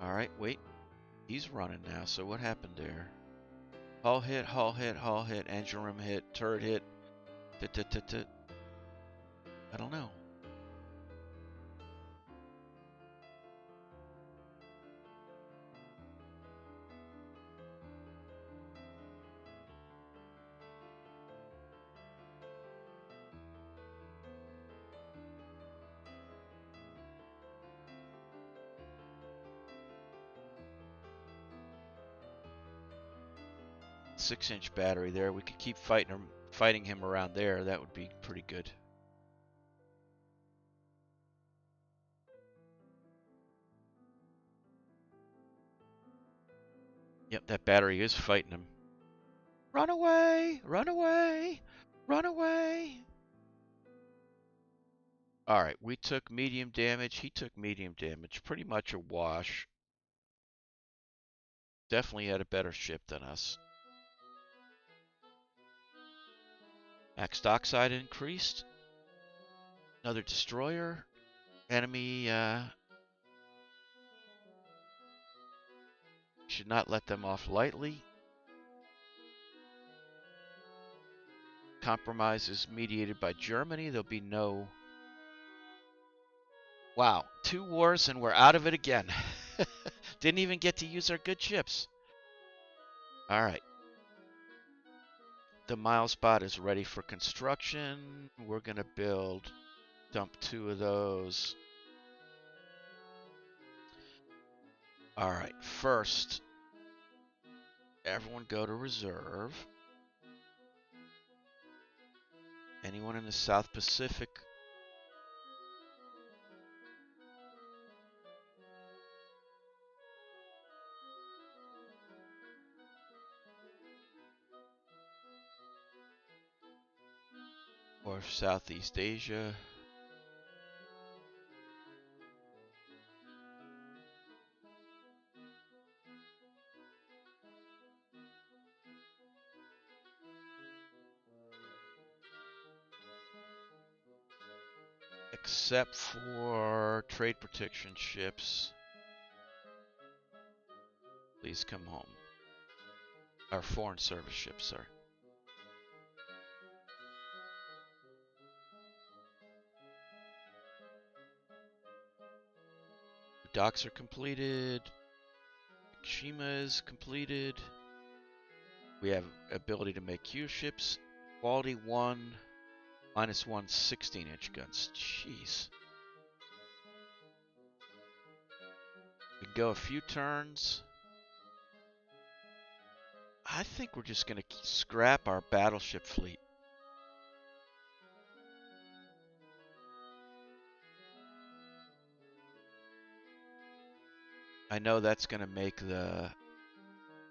Alright, wait. He's running now, so what happened there? Hull hit, hull hit, hull hit, engine room hit, turret hit. I don't know. Six-inch battery there. We could keep fighting him around there. That would be pretty good. Yep, that battery is fighting him. Run away! Run away! Run away! Alright, we took medium damage. He took medium damage. Pretty much a wash. Definitely had a better ship than us. Max dockside increased. Another destroyer. Enemy should not let them off lightly. Compromise is mediated by Germany. There'll be no Wow, 2 wars and we're out of it again. Didn't even get to use our good ships. All right. The mile spot is ready for construction. We're going to dump 2 of those. All right, first, everyone go to reserve. Anyone in the South Pacific? Or Southeast Asia? Except for trade protection ships. Please come home. Our foreign service ships, sorry. Docks are completed. Shima is completed. We have ability to make Q ships. Quality 1, -1 16-inch guns. Jeez. We can go a few turns. I think we're just going to scrap our battleship fleet. I know that's going to make the...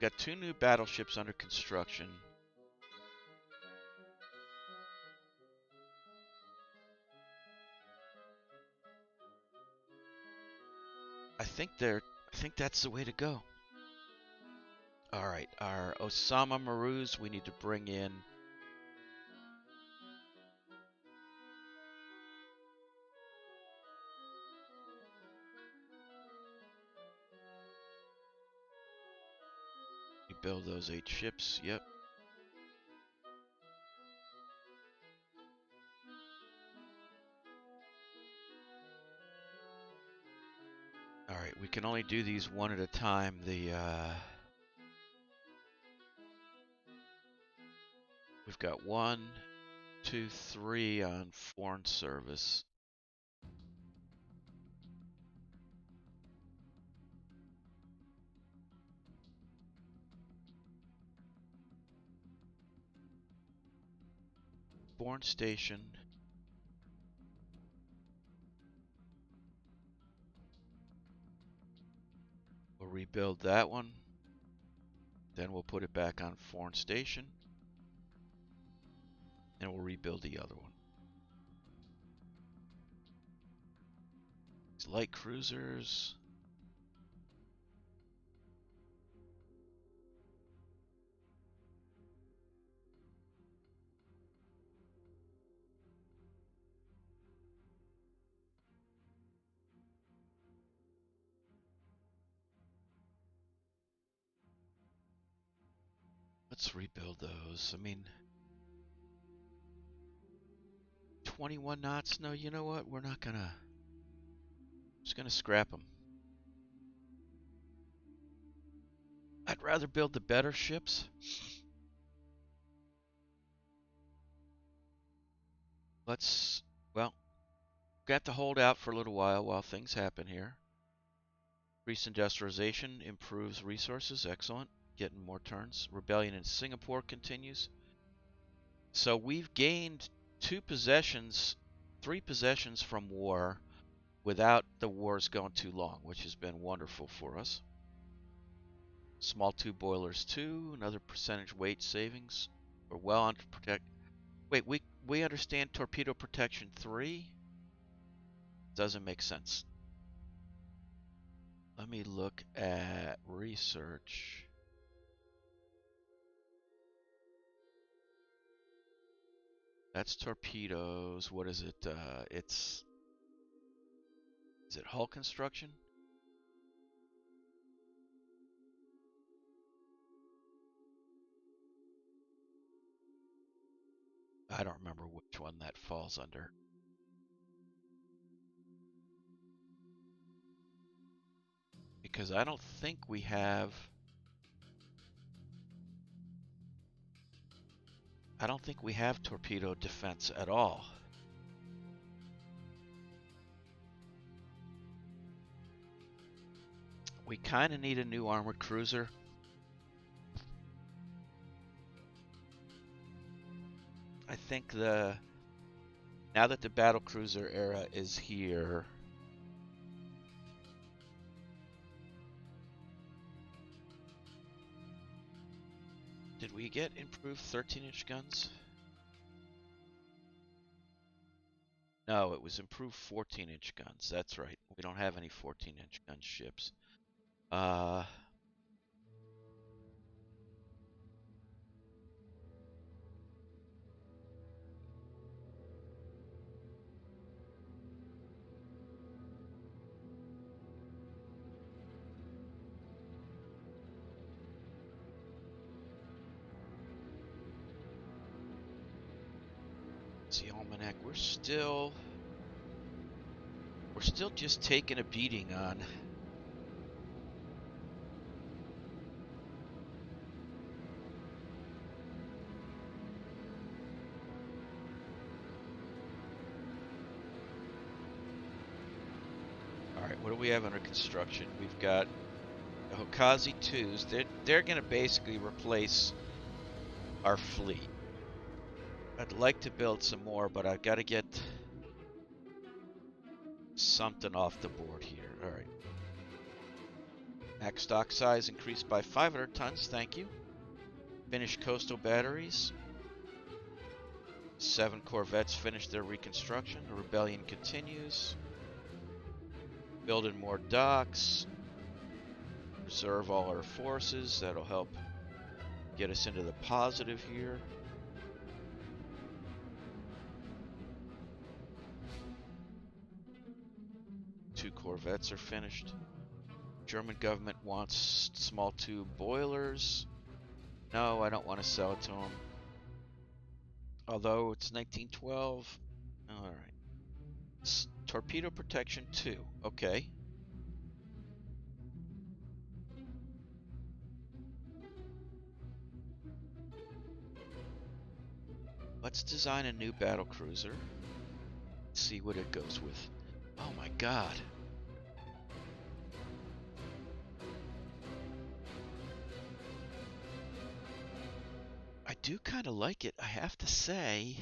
Got 2 new battleships under construction. I think that's the way to go. All right, our Osama Marus we need to bring in. We build those 8 ships. Yep. All right, we can only do these one at a time. We've got 1, 2, 3 on foreign service. Foreign station. We'll rebuild that one. Then we'll put it back on foreign station. And we'll rebuild the other one. These light cruisers. Let's rebuild those. I mean, 21 knots? No, you know what? We're not gonna... Just gonna scrap them. I'd rather build the better ships. Let's... Well, got to hold out for a little while things happen here. Increased industrialization improves resources. Excellent. Getting more turns. Rebellion in Singapore continues. So we've gained 3 possessions from war without the wars going too long, which has been wonderful for us. Small 2 boilers 2, another percentage weight savings. We're well on to protect. Wait, we understand torpedo protection 3? Doesn't make sense. Let me look at research. That's torpedoes. What is it? Is it hull construction? I don't remember which one that falls under. because I don't think we have... I don't think we have torpedo defense at all. We kind of need a new armored cruiser. I think now that the battle cruiser era is here, did we get improved 13-inch guns? No, it was improved 14-inch guns. That's right. We don't have any 14-inch gun ships. The Almanac, we're still just taking a beating on. All right, what do we have under construction? We've got the Hokazi 2s. They're going to basically replace our fleet. I'd like to build some more, but I've got to get something off the board here. All right. Max stock size increased by 500 tons. Thank you. Finished coastal batteries. 7 corvettes finished their reconstruction. The rebellion continues. Building more docks. Reserve all our forces. That'll help get us into the positive here. Two corvettes are finished. German government wants small tube boilers. No, I don't want to sell it to them. Although it's 1912. Alright. Torpedo protection 2. Okay. Let's design a new battle cruiser. See what it goes with. Oh my god. I do kind of like it, I have to say.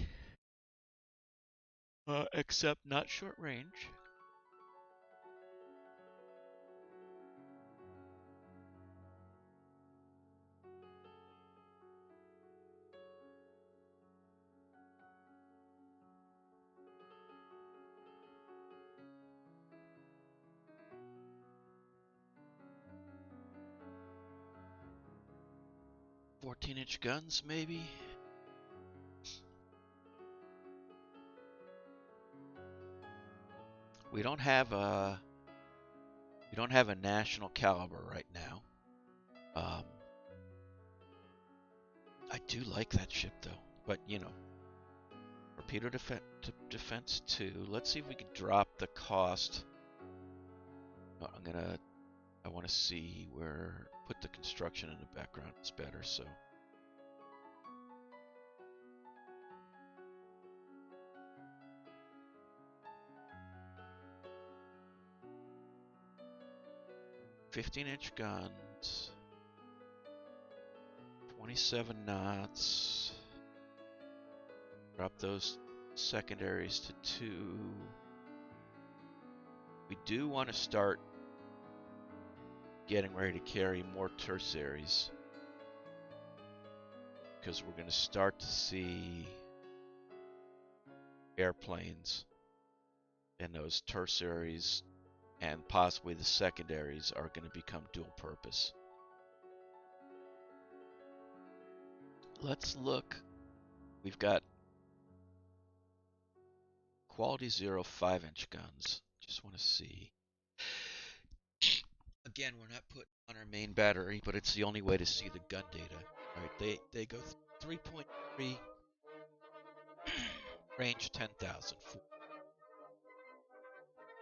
Except not short range. "14-inch guns, maybe?" We don't have a national caliber right now. I do like that ship though, but you know, torpedo defense 2. Let's see if we can drop the cost. I want to see where put the construction in the background. It's better. So. "15-inch guns, 27 knots. Drop those secondaries to 2. We do want to start getting ready to carry more tertiaries, because we're going to start to see airplanes, and those tertiaries and possibly the secondaries are going to become dual purpose. Let's look. We've got quality 0 5-inch guns. Just want to see. Again, we're not putting on our main battery, but it's the only way to see the gun data. All right, they go 3.3, range 10,000.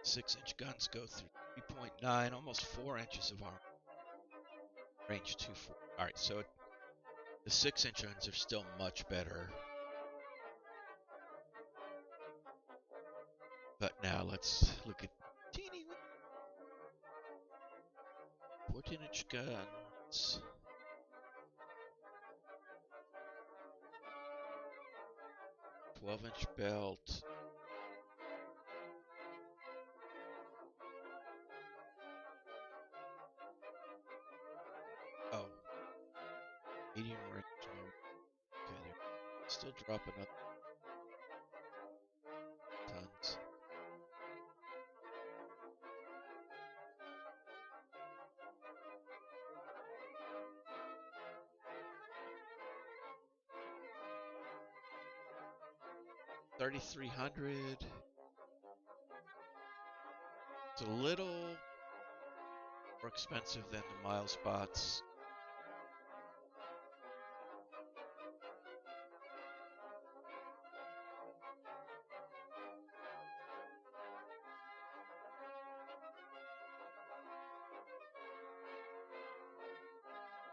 6-inch guns go through 3.9, almost 4 inches of armor. Range 2.4. Alright, so the 6-inch ones are still much better. But now let's look at teeny 14-inch guns. 12-inch belt. Oh, medium range. Okay, there. Still dropping up tons. $3,300. It's a little more expensive than the mile spots.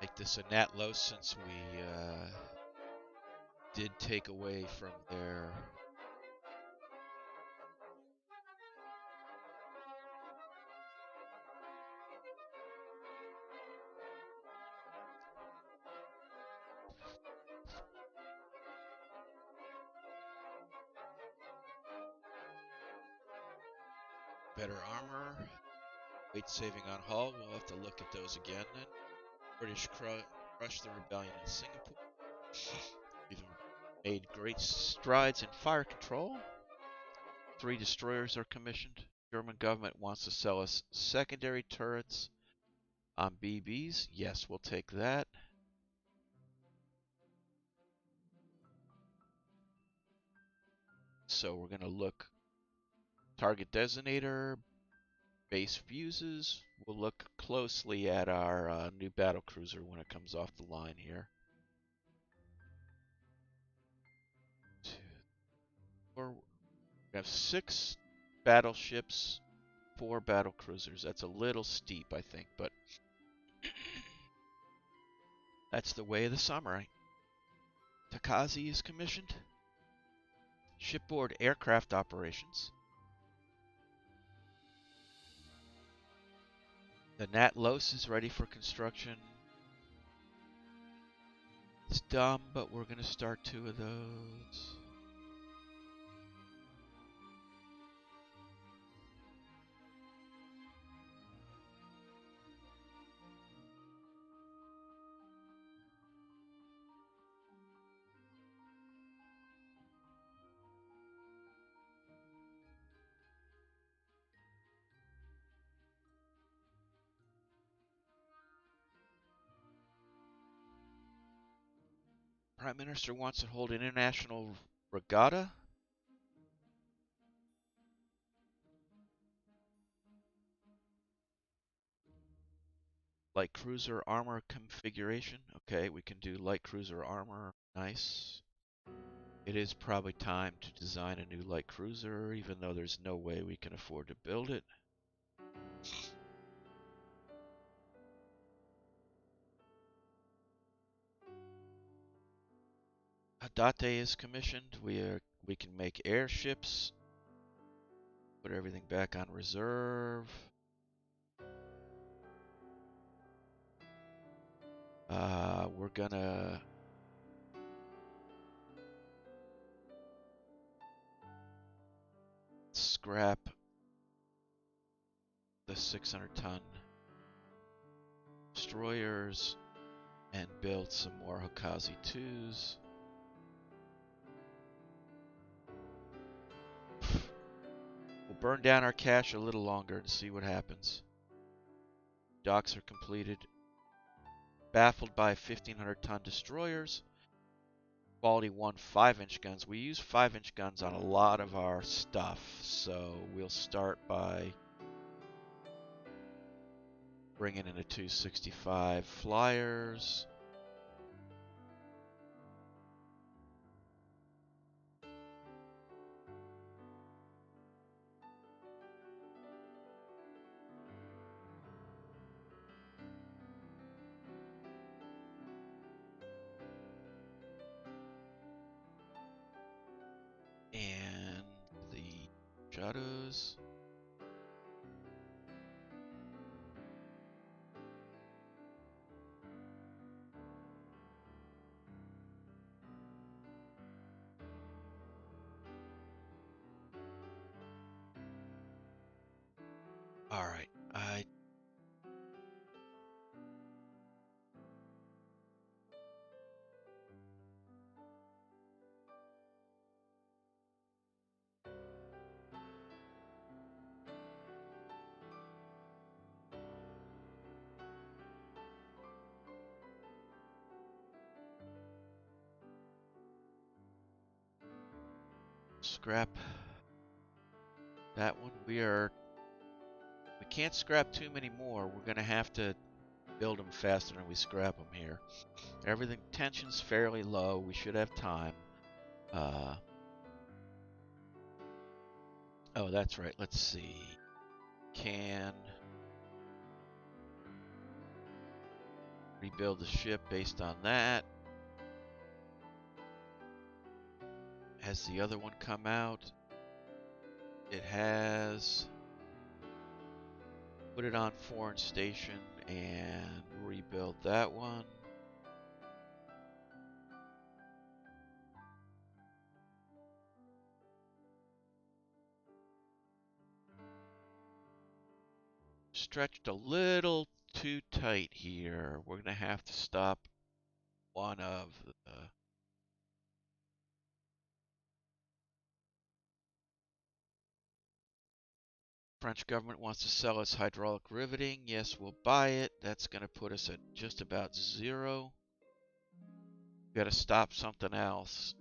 Make this a nat low since we did take away from their better armor, weight saving on hull. We'll have to look at those again then. British crushed the rebellion in Singapore. We've made great strides in fire control. 3 destroyers are commissioned. German government wants to sell us secondary turrets on BBs. Yes, we'll take that. So we're going to look target designator, base fuses. We'll look closely at our new battle cruiser when it comes off the line here. 2, 4. We have 6 battleships, 4 battle cruisers. That's a little steep, I think, but that's the way of the samurai. Takazi is commissioned. Shipboard aircraft operations. The Nat Los is ready for construction. It's dumb, but we're going to start 2 of those. Prime Minister wants to hold an international regatta. Light cruiser armor configuration. Okay, we can do light cruiser armor. Nice. It is probably time to design a new light cruiser, even though there's no way we can afford to build it. Hadate is commissioned. We can make airships. Put everything back on reserve. We're gonna scrap the 600-ton destroyers and build some more Hokazi 2s. We'll burn down our cash a little longer and see what happens. Docks are completed. Baffled by 1,500-ton destroyers. Quality 1 5-inch guns. We use 5-inch guns on a lot of our stuff, so we'll start by bringing in a 265 flyers. Status. All right, scrap that one. We can't scrap too many more. We're gonna have to build them faster than we scrap them here. Everything tension's fairly low. We should have time. Oh, that's right. Let's see. Can rebuild the ship based on that. Has the other one come out? It has. Put it on foreign station and rebuild that one. Stretched a little too tight here. We're going to have to stop one of the French government wants to sell us hydraulic riveting. Yes, we'll buy it. That's going to put us at just about 0. Got to stop something else.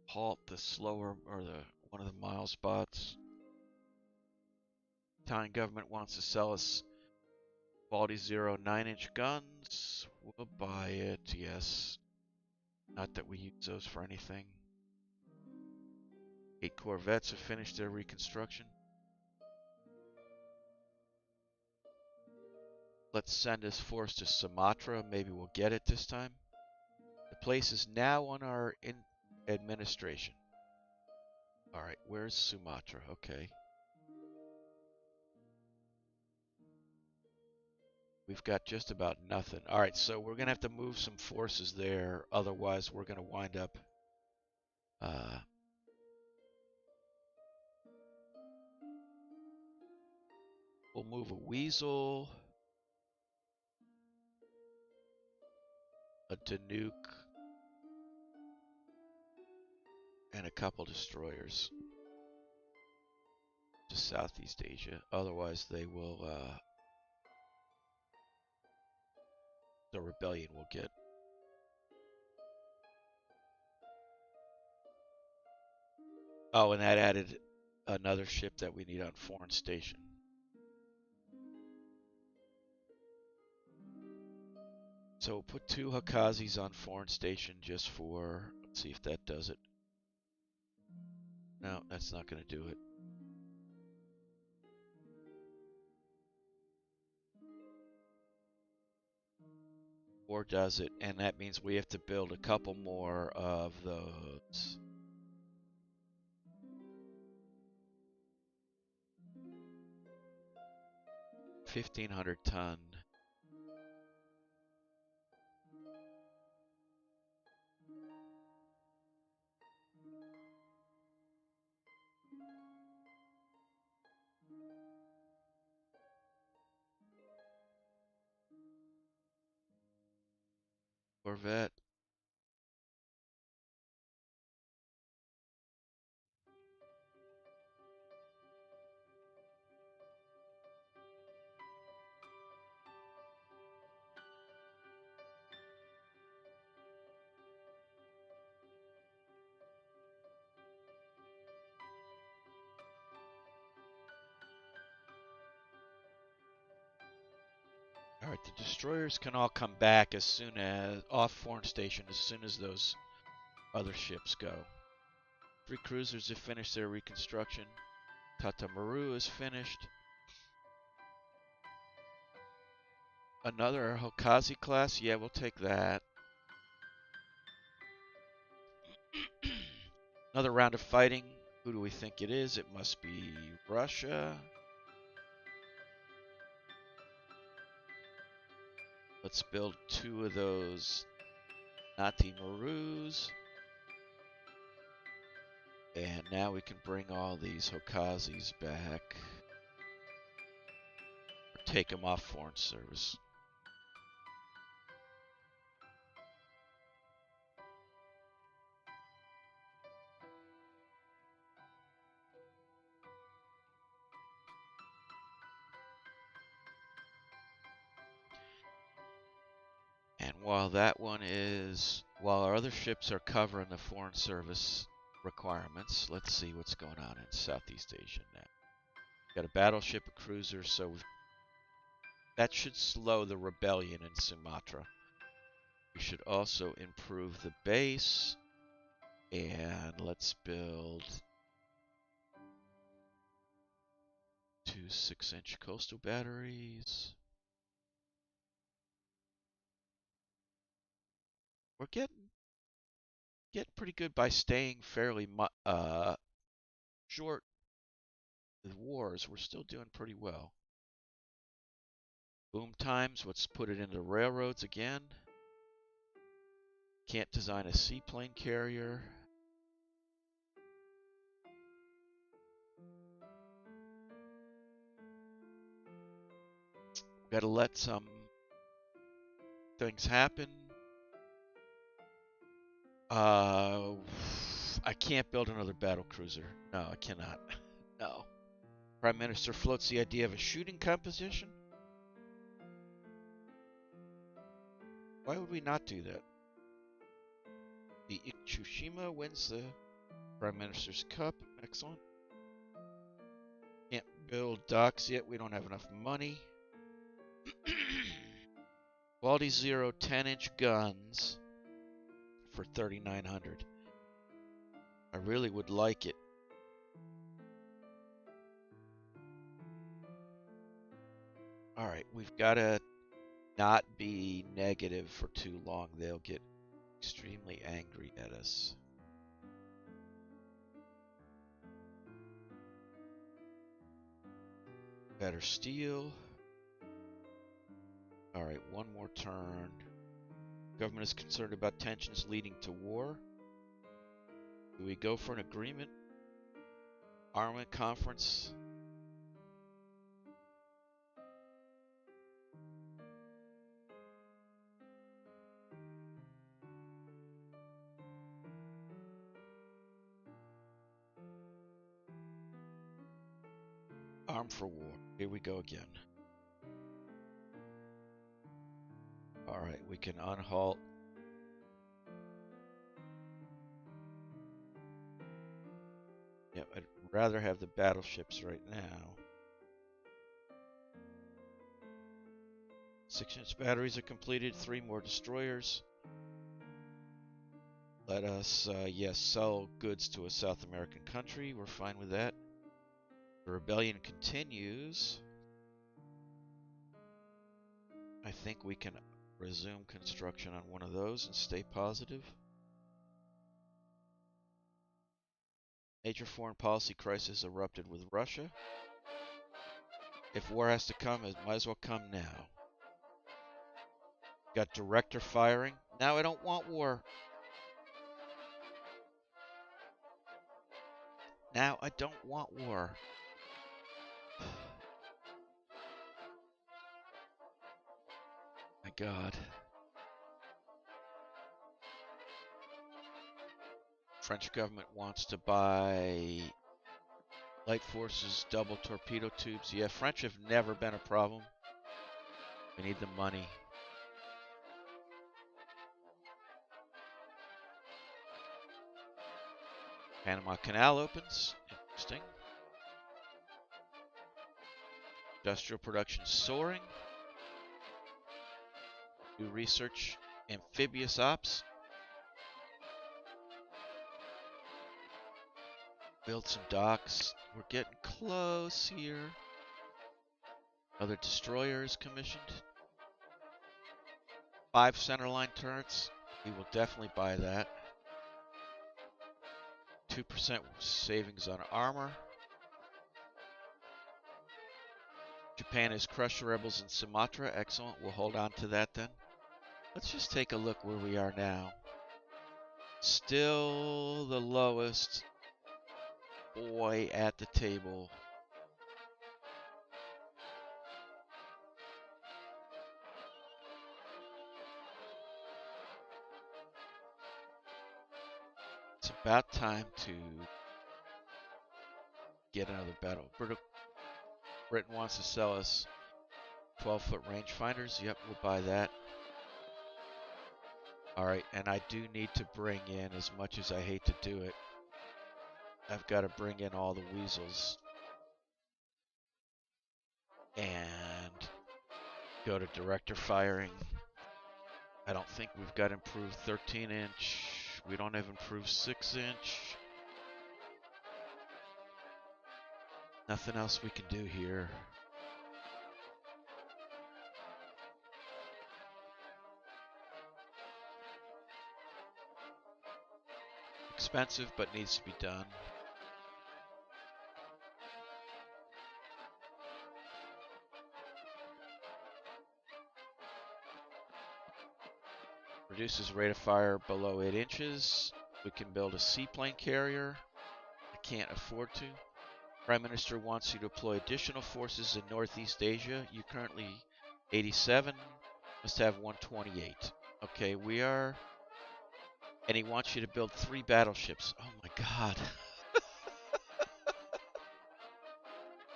Halt the slower or the one of the mile spots. Italian government wants to sell us quality 0 9-inch guns. We'll buy it. Yes. Not that we use those for anything. 8 corvettes have finished their reconstruction. Let's send this force to Sumatra. Maybe we'll get it this time. The place is now on our administration. All right, where's Sumatra? Okay. We've got just about nothing. All right, so we're going to have to move some forces there. Otherwise, we're going to wind up... we'll move a Weasel, a Danuke, and a couple destroyers to Southeast Asia. Otherwise, they will... the rebellion will get... Oh, and that added another ship that we need on foreign station. So we'll put 2 Hakazis on foreign station just for... Let's see if that does it. No, that's not going to do it. Or does it? And that means we have to build a couple more of those. 1,500-ton. Corvette. All right, the destroyers can all come back as soon as off foreign station as soon as those other ships go. 3 cruisers have finished their reconstruction. Tatamaru is finished. Another Hokazi class? Yeah, we'll take that. Another round of fighting. Who do we think it is? It must be Russia. Let's build 2 of those Nati Marus. And now we can bring all these Hokazis back. Or take them off foreign service. And while our other ships are covering the foreign service requirements, let's see what's going on in Southeast Asia now. Got a battleship, a cruiser, so that should slow the rebellion in Sumatra. We should also improve the base, and let's build 2 6-inch coastal batteries. We're getting pretty good by staying fairly short with wars. We're still doing pretty well. Boom times, let's put it into railroads again. Can't design a seaplane carrier. Gotta let some things happen. I can't build another battle cruiser. No, I cannot. No. Prime Minister floats the idea of a shooting competition? Why would we not do that? The Ichishima wins the Prime Minister's Cup. Excellent. Can't build docks yet. We don't have enough money. Quality 0 10-inch guns for 3,900. I really would like it. Alright, we've got to not be negative for too long. They'll get extremely angry at us. Better steel. Alright, one more turn. Government is concerned about tensions leading to war. Do we go for an agreement? Armament conference? Armed for war. Here we go again. Alright, we can unhalt. Yep, I'd rather have the battleships right now. 6-inch batteries are completed, 3 more destroyers. Let us, yes, sell goods to a South American country. We're fine with that. The rebellion continues. I think we can resume construction on one of those and stay positive. Major foreign policy crisis erupted with Russia. If war has to come, it might as well come now. Got director firing. Now I don't want war. Now I don't want war. My God. French government wants to buy light forces double torpedo tubes. Yeah, French have never been a problem. We need the money. Panama Canal opens. Interesting. Industrial production soaring. New research. Amphibious ops. Build some docks. We're getting close here. Other destroyers commissioned. 5 centerline turrets. We will definitely buy that. 2% savings on armor. Japan has crushed the rebels in Sumatra. Excellent. We'll hold on to that then. Let's just take a look where we are now. Still the lowest boy at the table. It's about time to get another battle. Britain wants to sell us 12-foot rangefinders. Yep, we'll buy that. Alright, and I do need to bring in, as much as I hate to do it, I've got to bring in all the weasels and go to director firing. I don't think we've got improved 13-inch. We don't have improved 6-inch. Nothing else we can do here. Expensive, but needs to be done. Reduces rate of fire below 8 inches. We can build a seaplane carrier. I can't afford to. Prime Minister wants you to deploy additional forces in Northeast Asia. You currently 87. Must have 128. Okay, we are... And he wants you to build 3 battleships. Oh my god.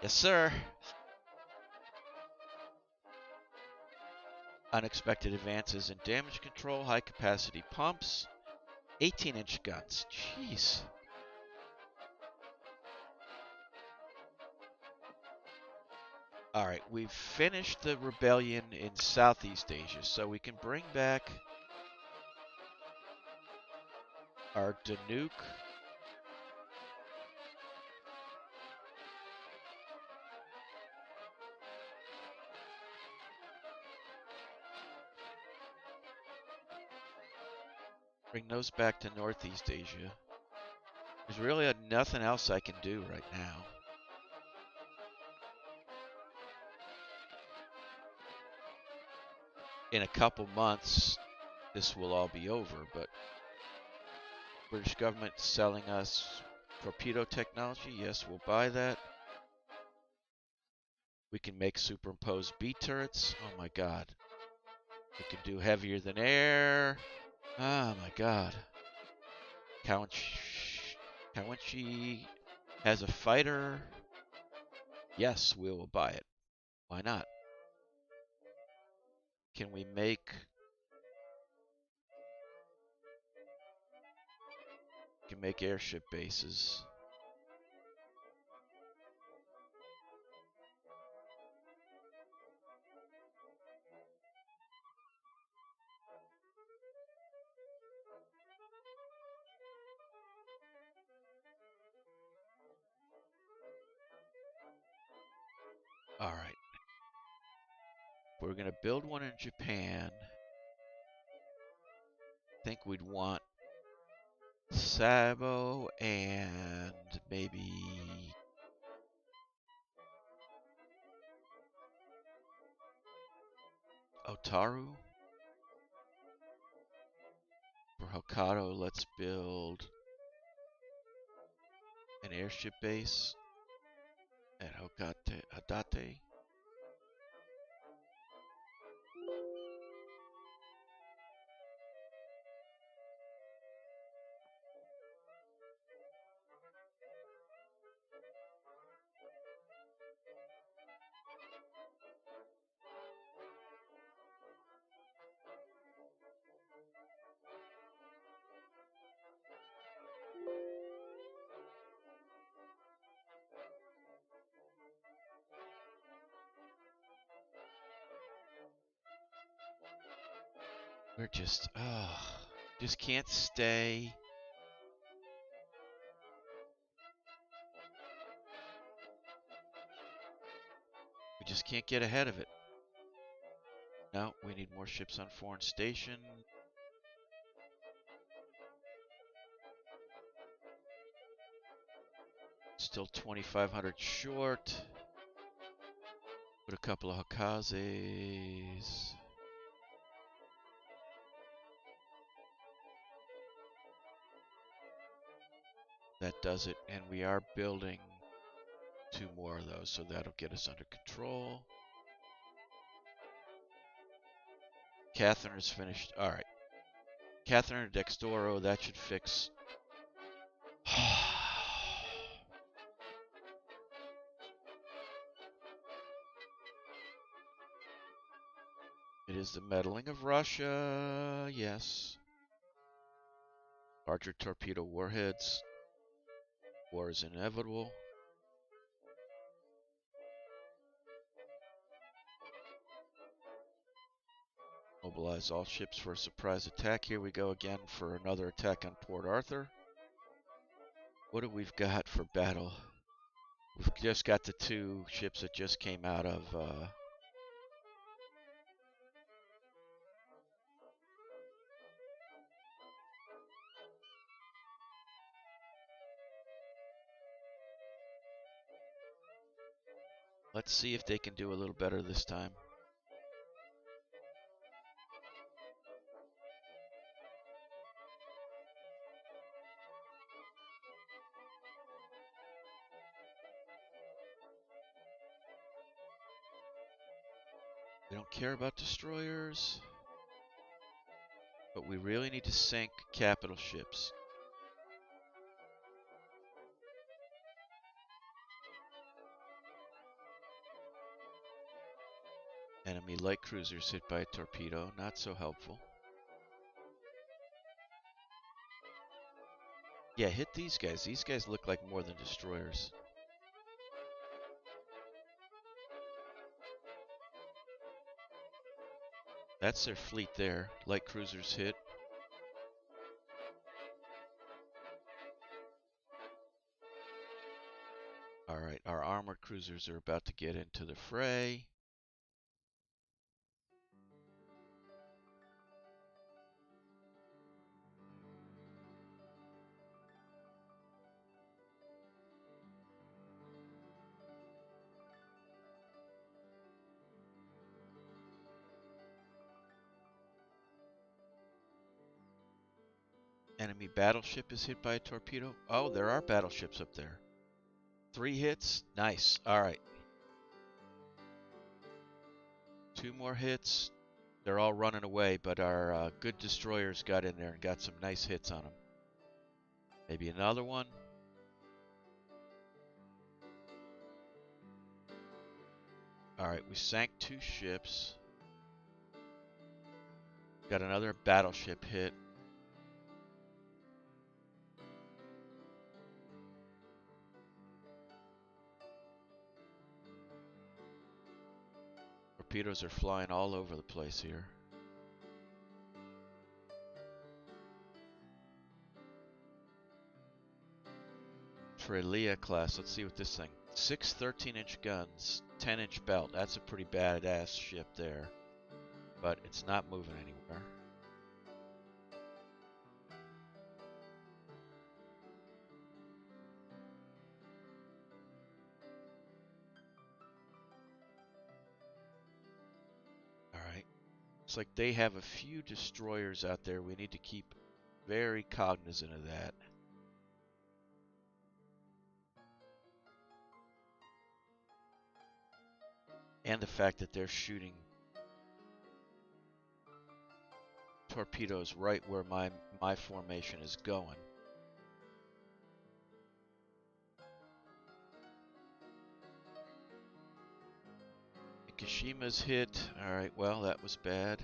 Yes, sir. Unexpected advances in damage control, high capacity pumps, 18-inch guns. Jeez. Alright, we've finished the rebellion in Southeast Asia, so we can bring back our Danuk. Bring those back to Northeast Asia. There's really nothing else I can do right now. In a couple months, this will all be over, but British government selling us torpedo technology. Yes, we'll buy that. We can make superimposed B turrets. Oh my god. We can do heavier than air. Oh my god. Kawanchi has a fighter. Yes, we will buy it. Why not? Can we make... We can make airship bases. Alright. We're going to build one in Japan. I think we'd want Sabo and maybe Otaru. For Hokkaido, let's build an airship base at Hadate. We're just can't stay. We just can't get ahead of it. No, we need more ships on foreign station. still 2,500 short. Put a couple of Hakazes. That does it, and we are building 2 more of those, so that'll get us under control. Catherine is finished. All right. Catherine or Dextoro, that should fix. It is the meddling of Russia, yes. Larger torpedo warheads. War is inevitable. Mobilize all ships for a surprise attack. Here we go again for another attack on Port Arthur. What do we've got for battle? We've just got the 2 ships that just came out of... Let's see if they can do a little better this time. We don't care about destroyers, but we really need to sink capital ships. Enemy light cruisers hit by a torpedo, not so helpful. Yeah, hit these guys. These guys look like more than destroyers. That's their fleet there. Light cruisers hit. Alright, our armored cruisers are about to get into the fray. Enemy battleship is hit by a torpedo. Oh, there are battleships up there. 3 hits. Nice. Alright. 2 more hits. They're all running away, but our good destroyers got in there and got some nice hits on them. Maybe another one. Alright, we sank 2 ships. Got another battleship hit. Torpedoes are flying all over the place here. Trelia class, let's see what this thing. 6 13-inch guns, 10-inch belt. That's a pretty badass ship there. But it's not moving anywhere. Alright. Looks like they have a few destroyers out there. We need to keep very cognizant of that. And the fact that they're shooting torpedoes right where my formation is going. Mikishima's hit. Alright, well, that was bad.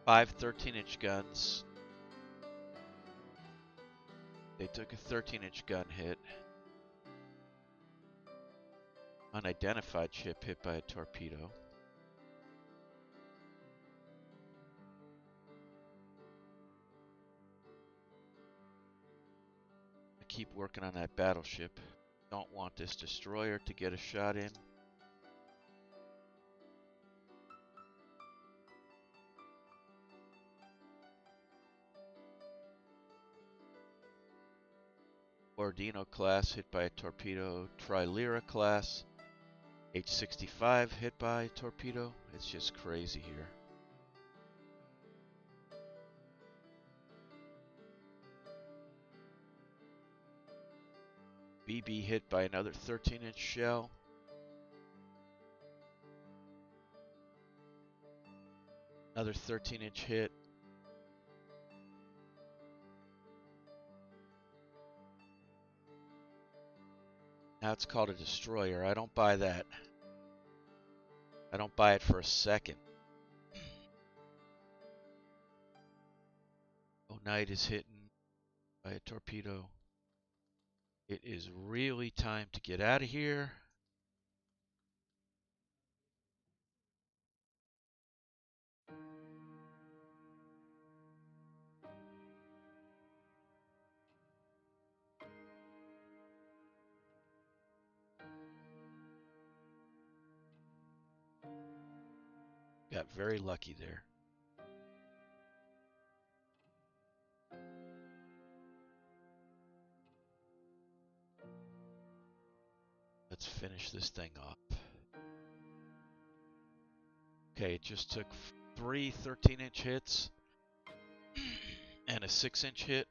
Five 13-inch guns. They took a 13-inch gun hit. Unidentified ship hit by a torpedo. I keep working on that battleship. Don't want this destroyer to get a shot in. Ordino class hit by a torpedo. Trilera class. H-65 hit by a torpedo. It's just crazy here. BB hit by another 13-inch shell. Another 13-inch hit. Now it's called a destroyer. I don't buy that. I don't buy it for a second. O'Knight is hitting by a torpedo. It is really time to get out of here. Got very lucky there. Let's finish this thing off. Okay, it just took 3 13-inch hits and a 6-inch hit.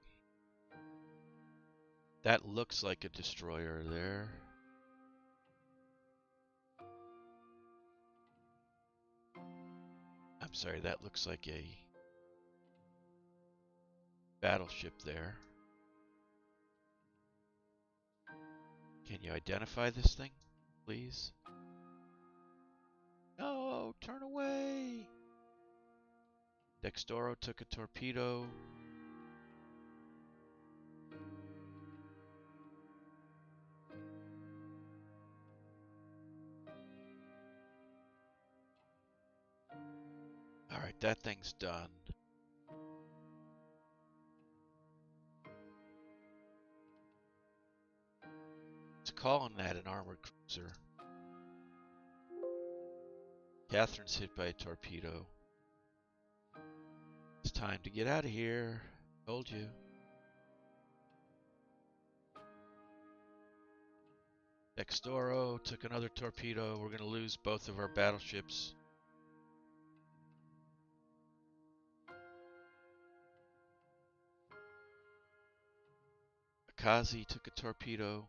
That looks like a destroyer there. I'm sorry, that looks like a battleship there. Can you identify this thing, please? No, turn away! Dextoro took a torpedo. Alright, that thing's done. It's calling that an armored cruiser. Catherine's hit by a torpedo. It's time to get out of here. Told you. Dextoro took another torpedo. We're going to lose both of our battleships. Akazi took a torpedo.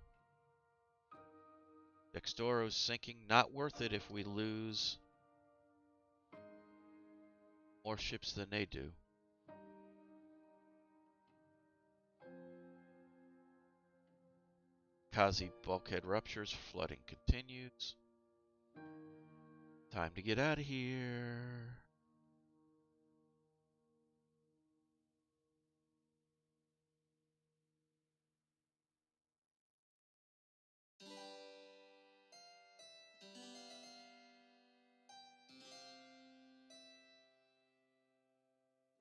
Dextoro's sinking. Not worth it if we lose more ships than they do. Akazi bulkhead ruptures. Flooding continues. Time to get out of here.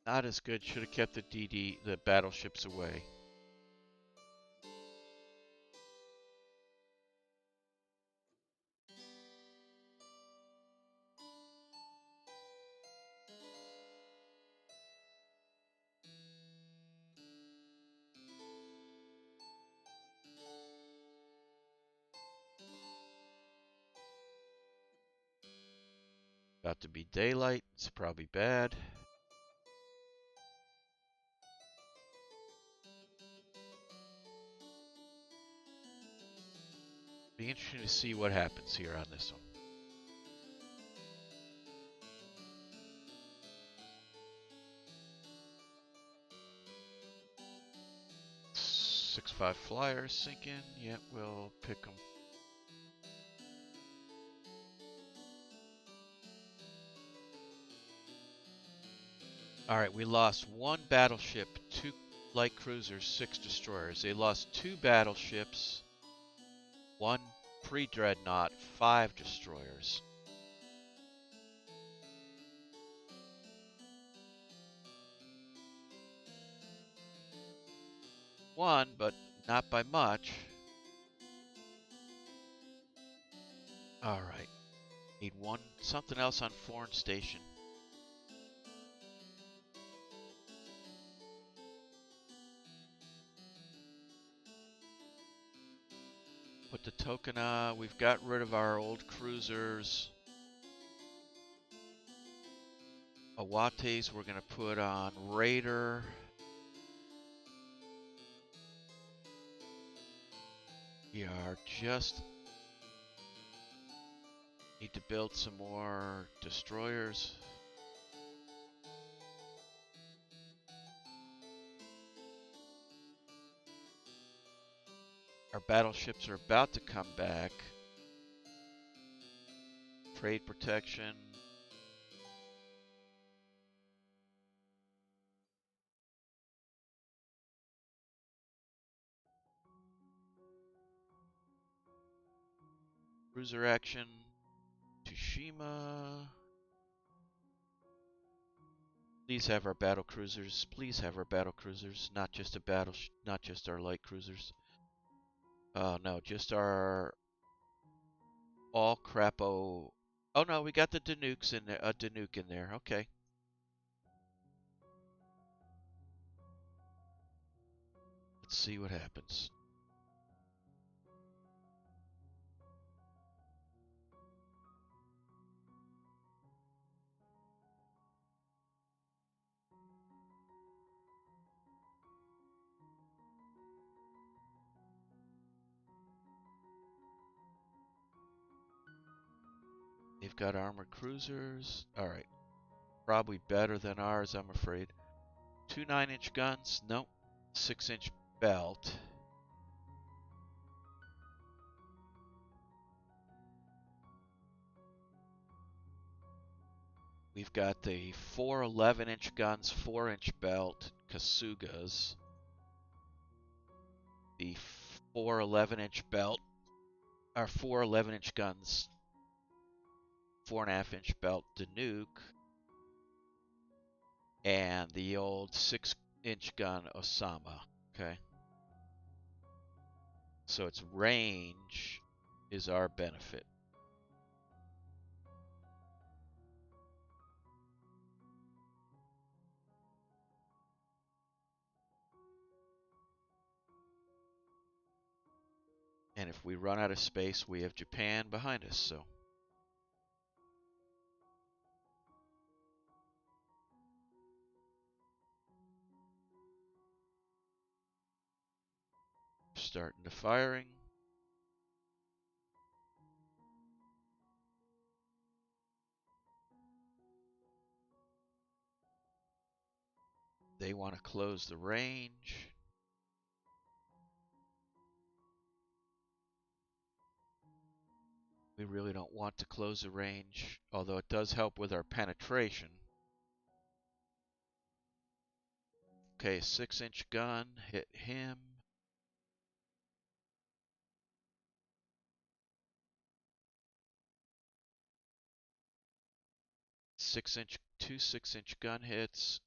Not as good. Should have kept the battleships away. About to be daylight. It's probably bad. Be interesting to see what happens here on this one. 6-5 flyers sinking. Yep, we'll pick them. Alright, we lost 1 battleship, 2 light cruisers, 6 destroyers. They lost 2 battleships, 1 3 dreadnought, 5 destroyers. One, but not by much. Alright. Need one something else on foreign station. Put the token on. We've got rid of our old cruisers. Awates we're going to put on Raider. We are just need to build some more destroyers. Our battleships are about to come back. Trade protection. Cruiser action. Tsushima. Please have our battle cruisers. Please have our battle cruisers. Not just not just our light cruisers. Oh no, just our all crapo. Oh no, we got the Danukes in there. A Danuke in there. Okay. Let's see what happens. They've got armored cruisers. Alright. Probably better than ours, I'm afraid. 2 9-inch guns. Nope. 6-inch belt. We've got the 4 11-inch guns, 4-inch belt, Kasugas. The 4 11-inch belt, our 4 11-inch guns, 4.5-inch belt, Danuke, and the old 6-inch gun, Osama. Okay. So its range is our benefit. And if we run out of space, we have Japan behind us, so. Starting the firing. They want to close the range. We really don't want to close the range, although it does help with our penetration. Okay, 6-inch gun, hit him. Two 6-inch gun hits.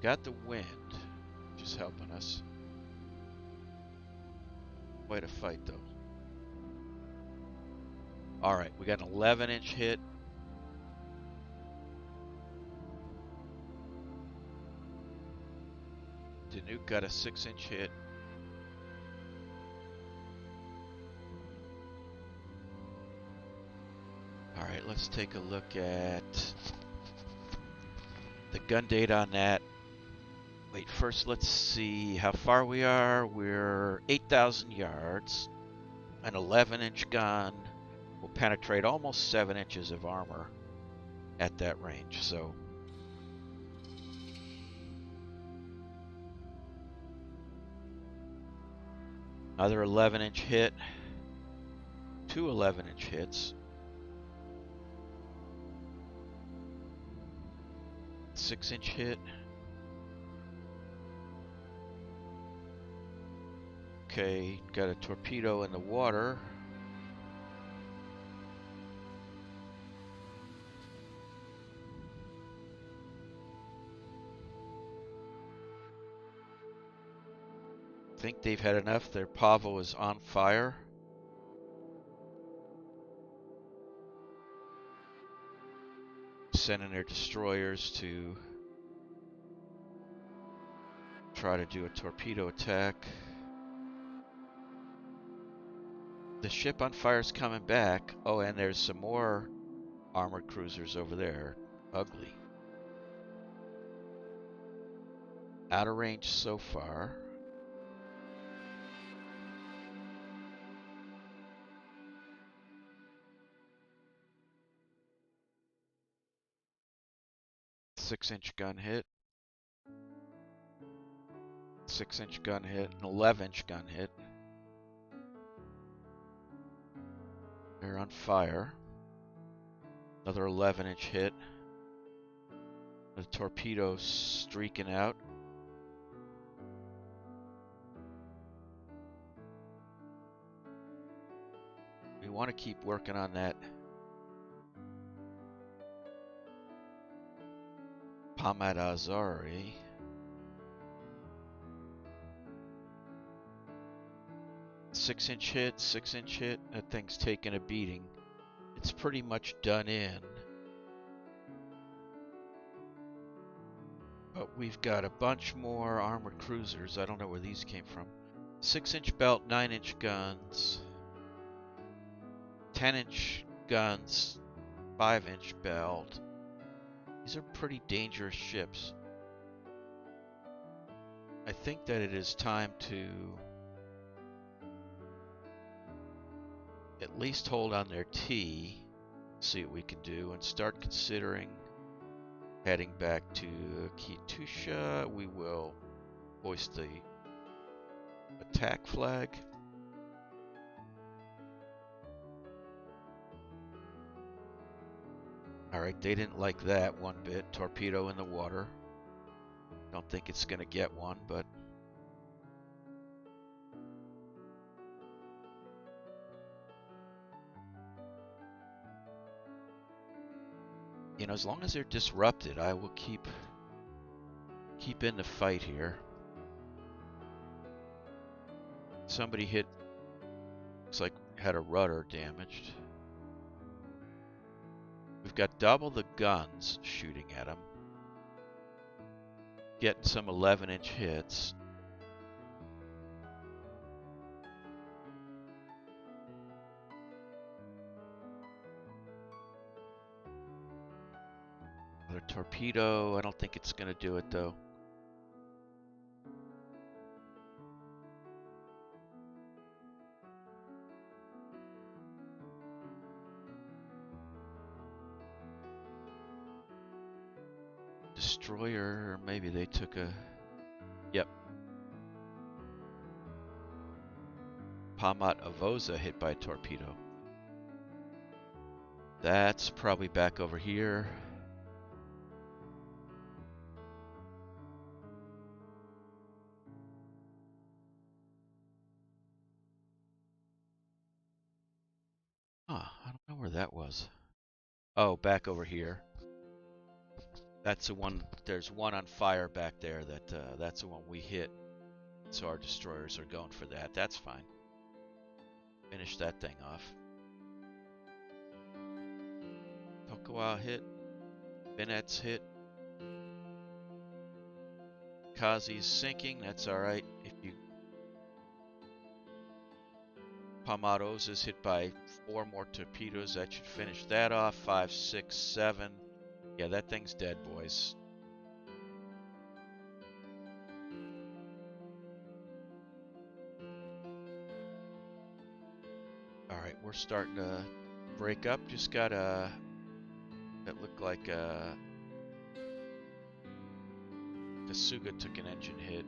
Got the wind, which is helping us. Quite a fight, though. All right, we got an 11-inch hit. Danuke got a 6-inch hit. All right, let's take a look at the gun data on that. Wait, first let's see how far we are. We're 8,000 yards. An 11-inch gun will penetrate almost 7 inches of armor at that range. So another 11-inch hit. 2 11-inch hits. 6-inch hit. Okay, got a torpedo in the water. Think they've had enough. Their Pavo is on fire. Sending their destroyers to try to do a torpedo attack. The ship on fire is coming back. Oh, and there's some more armored cruisers over there. Ugly. Out of range so far. Six-inch gun hit. 6-inch gun hit. An 11-inch gun hit. They're on fire. Another 11-inch hit. The torpedo streaking out. We want to keep working on that Pomad Azari. Six-inch hit. That thing's taking a beating. It's pretty much done in. But we've got a bunch more armored cruisers. I don't know where these came from. 6-inch belt, 9-inch guns. 10-inch guns, 5-inch belt. These are pretty dangerous ships. I think that it is time to at least hold on their T, see what we can do, and start considering heading back to Katusha. We will hoist the attack flag. Alright, they didn't like that one bit. Torpedo in the water. Don't think it's gonna get one, but you know, as long as they're disrupted, I will keep in the fight here. Somebody hit, looks like had a rudder damaged. We've got double the guns shooting at them. Getting some 11-inch hits. Another torpedo. I don't think it's going to do it though. Destroyer, maybe they took a... Yep. Pamat Avoza hit by a torpedo. That's probably back over here. Huh, I don't know where that was. Oh, back over here. That's the one, there's one on fire back there that's the one we hit. So our destroyers are going for that. That's fine. Finish that thing off. Tokawa hit. Bennett's hit. Kazi's sinking. That's alright. If you... Pamados is hit by 4 more torpedoes. That should finish that off. 5, 6, 7. Yeah, that thing's dead, boys. Alright, we're starting to break up. Just got a... That looked like Kasuga took an engine hit.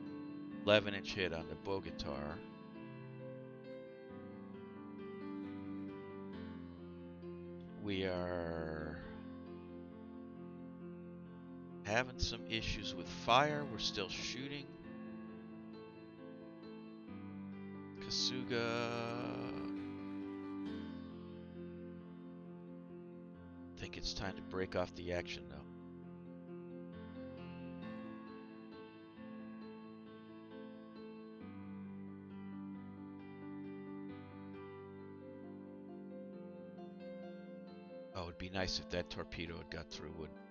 11-inch hit on the Bogatar. We are Having some issues with fire. We're still shooting. Kasuga. Think it's time to break off the action though. Oh, it'd be nice if that torpedo had got through, wouldn't it?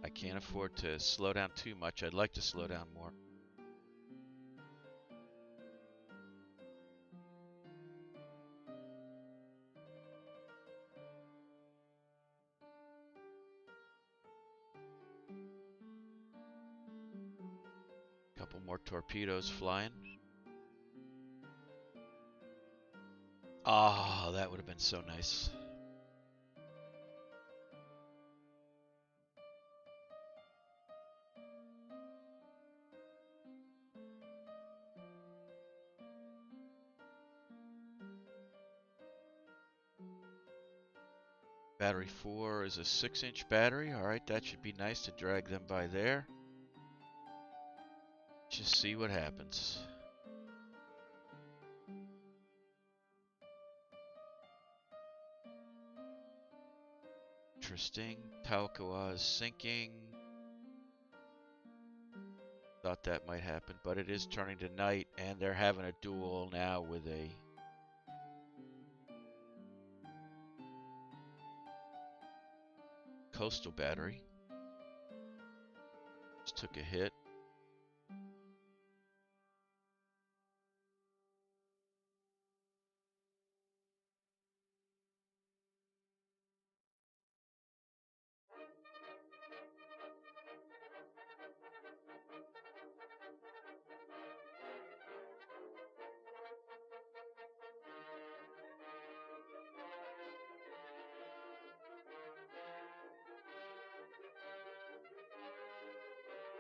I can't afford to slow down too much. I'd like to slow down more. Couple more torpedoes flying. Oh, that would have been so nice. Battery 4 is a 6-inch battery. Alright, that should be nice to drag them by there. Just see what happens. Interesting. Talcahuwa is sinking. Thought that might happen, but it is turning to night, and they're having a duel now with a coastal battery. Just took a hit.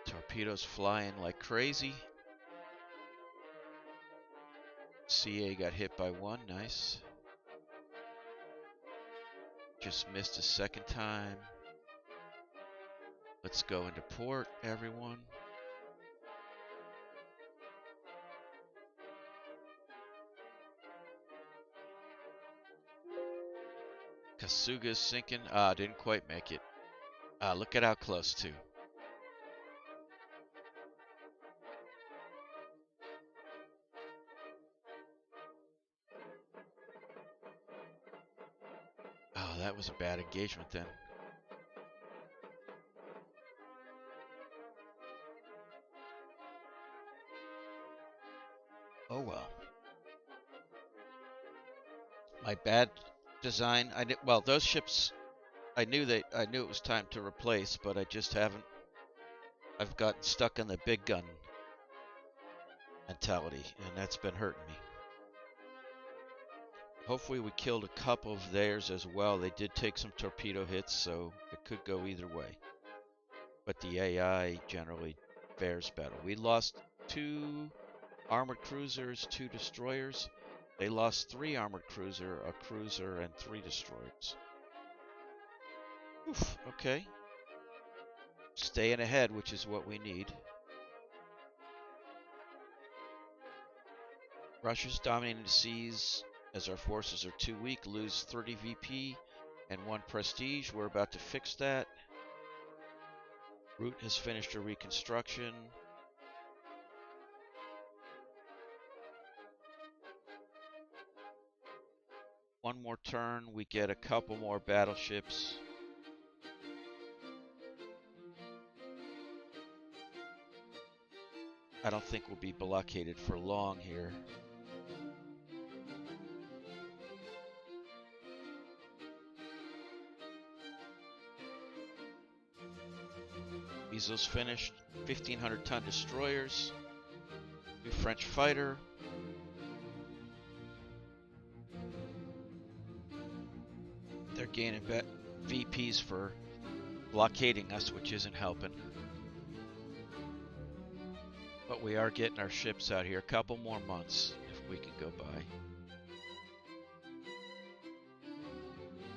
Torpedoes flying like crazy. CA got hit by one, nice. Just missed a second time. Let's go into port, everyone. Kasuga's sinking. Didn't quite make it. Look at how close to. Oh, that was a bad engagement then. Oh well. My bad design. Well, those ships. I knew it was time to replace, but I just haven't. I've gotten stuck in the big gun mentality, and that's been hurting me. Hopefully we killed a couple of theirs as well. They did take some torpedo hits, so it could go either way. But the AI generally fares better. We lost 2 armored cruisers, 2 destroyers. They lost 3 armored cruiser, a cruiser, and 3 destroyers. Oof, okay. Staying ahead, which is what we need. Russia's dominating the seas as our forces are too weak, lose 30 VP and 1 prestige. We're about to fix that. Route has finished her reconstruction. One more turn, we get a couple more battleships. I don't think we'll be blockaded for long here. Measles finished. 1,500-ton destroyers. New French fighter. They're gaining VPs for blockading us, which isn't helping. But we are getting our ships out here. A couple more months if we can go by.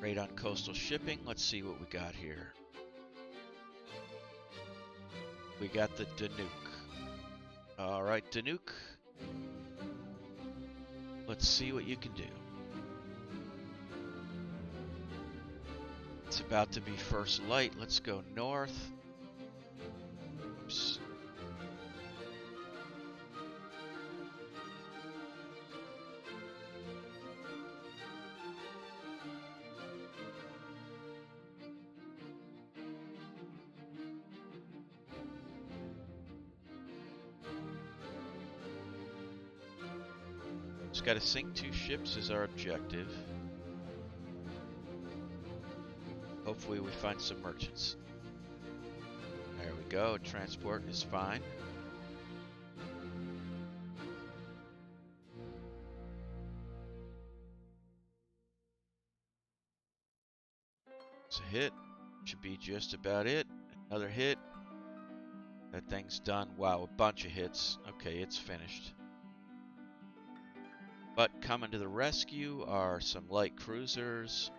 Rate on coastal shipping. Let's see what we got here. We got the Danuk. All right, Danuk. Let's see what you can do. It's about to be first light. Let's go north. Oops. Just got to sink 2 ships is our objective. Hopefully we find some merchants. There we go. Transport is fine. It's a hit. Should be just about it. Another hit. That thing's done. Wow, a bunch of hits. Okay, it's finished. But coming to the rescue are some light cruisers.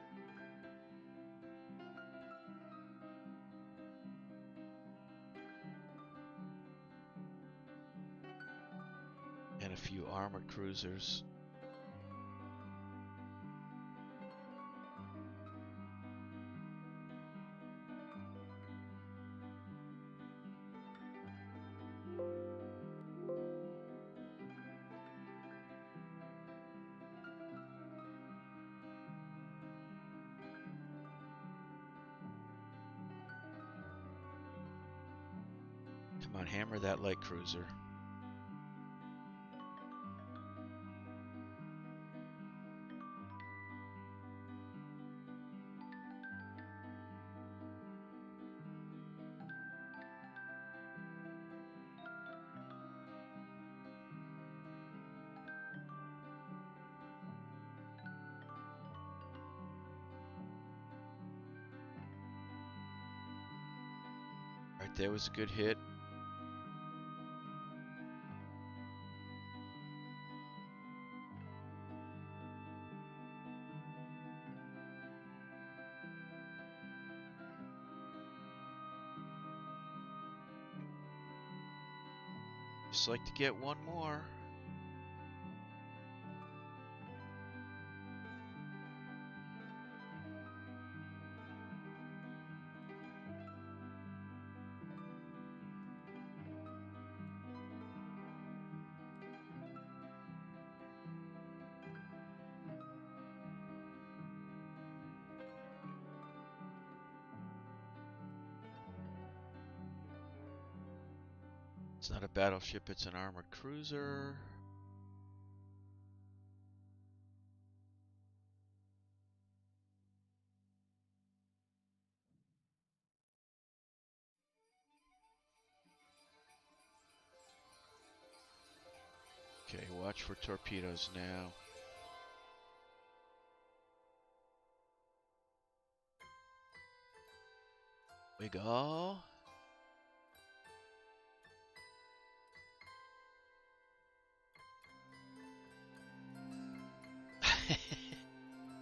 And a few armored cruisers. Come on, hammer that light cruiser. Right there was a good hit. Just like to get one more. It's not a battleship, it's an armored cruiser. Okay, watch for torpedoes now. We go.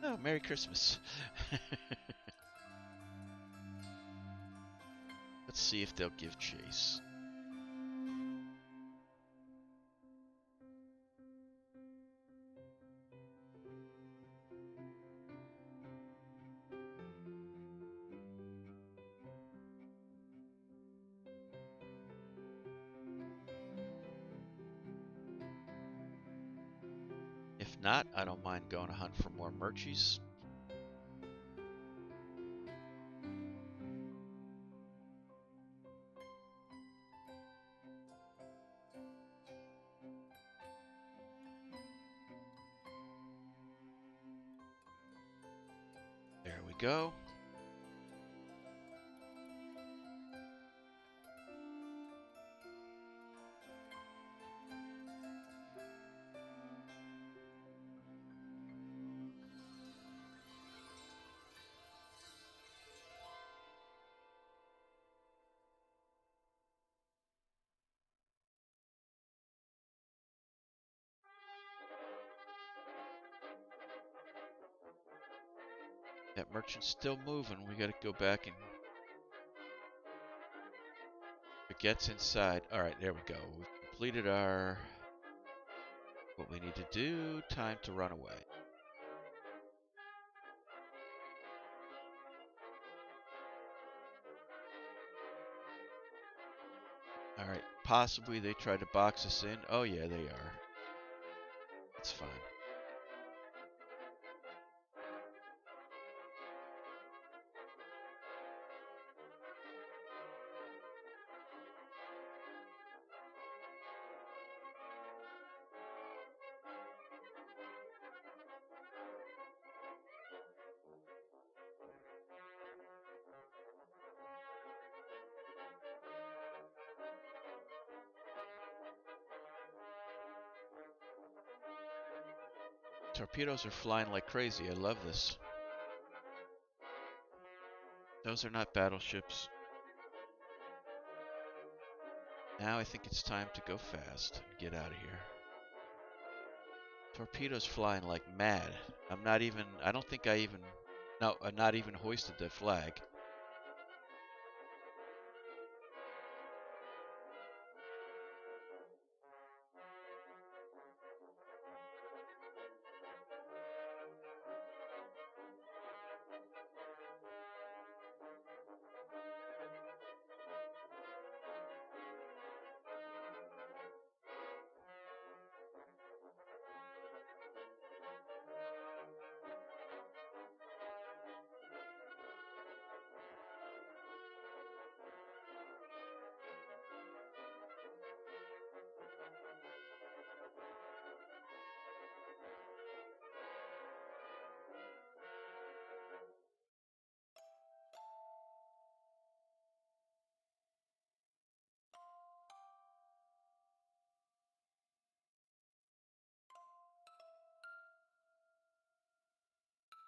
Oh, Merry Christmas. Let's see if they'll give chase. If not, I don't mind going to hunt for more merchies. There we go. that merchant's still moving. We gotta go back and it gets inside. All right, there we go. We've completed our what we need to do. Time to run away. All right, possibly they tried to box us in. Oh yeah, they are. That's fine. Torpedoes are flying like crazy. I love this. Those are not battleships. Now I think it's time to go fast and get out of here. Torpedoes flying like mad. I don't think I even, no, I not even hoisted the flag.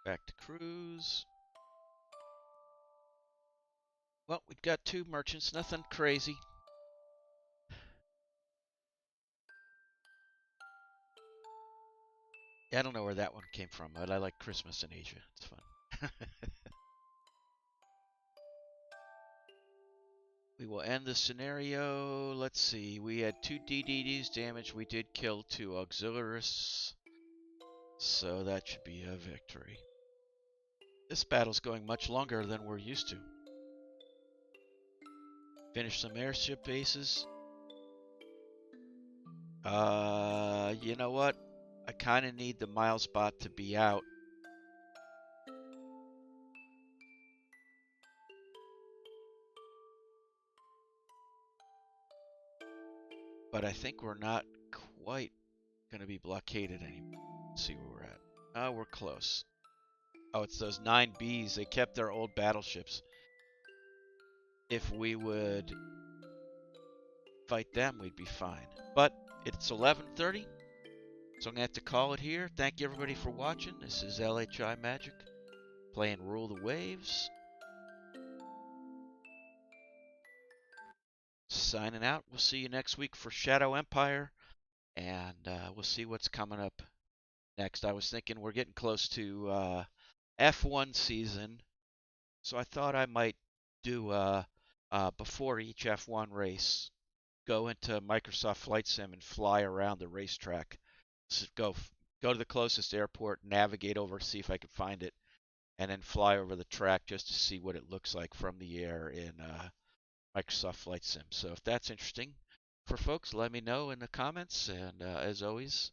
Back to cruise. Well, we've got 2 merchants, nothing crazy. Yeah, I don't know where that one came from, but I like Christmas in Asia. It's fun. We will end the scenario. Let's see. We had 2 DDDs damage. We did kill 2 auxiliaries. So that should be a victory. This battle's going much longer than we're used to. Finish some airship bases. You know what? I kind of need the miles bot to be out. But I think we're not quite going to be blockaded anymore. Let's see where we're at. Oh, we're close. Oh, it's those 9Bs. They kept their old battleships. If we would fight them, we'd be fine. But it's 11:30, so I'm going to have to call it here. Thank you, everybody, for watching. This is LHI-Magic, playing Rule the Waves. Signing out. We'll see you next week for Shadow Empire, and we'll see what's coming up next. I was thinking we're getting close to F1 season, so I thought I might do before each F1 race, go into Microsoft Flight Sim and fly around the racetrack. So go to the closest airport, navigate over, see if I can find it, and then fly over the track just to see what it looks like from the air in Microsoft Flight Sim. So if that's interesting for folks, let me know in the comments. And as always,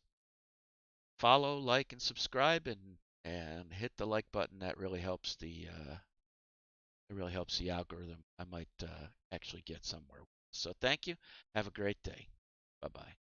follow, like, and subscribe, and hit the like button. That really helps the algorithm. I might actually get somewhere. So thank you. Have a great day. Bye bye.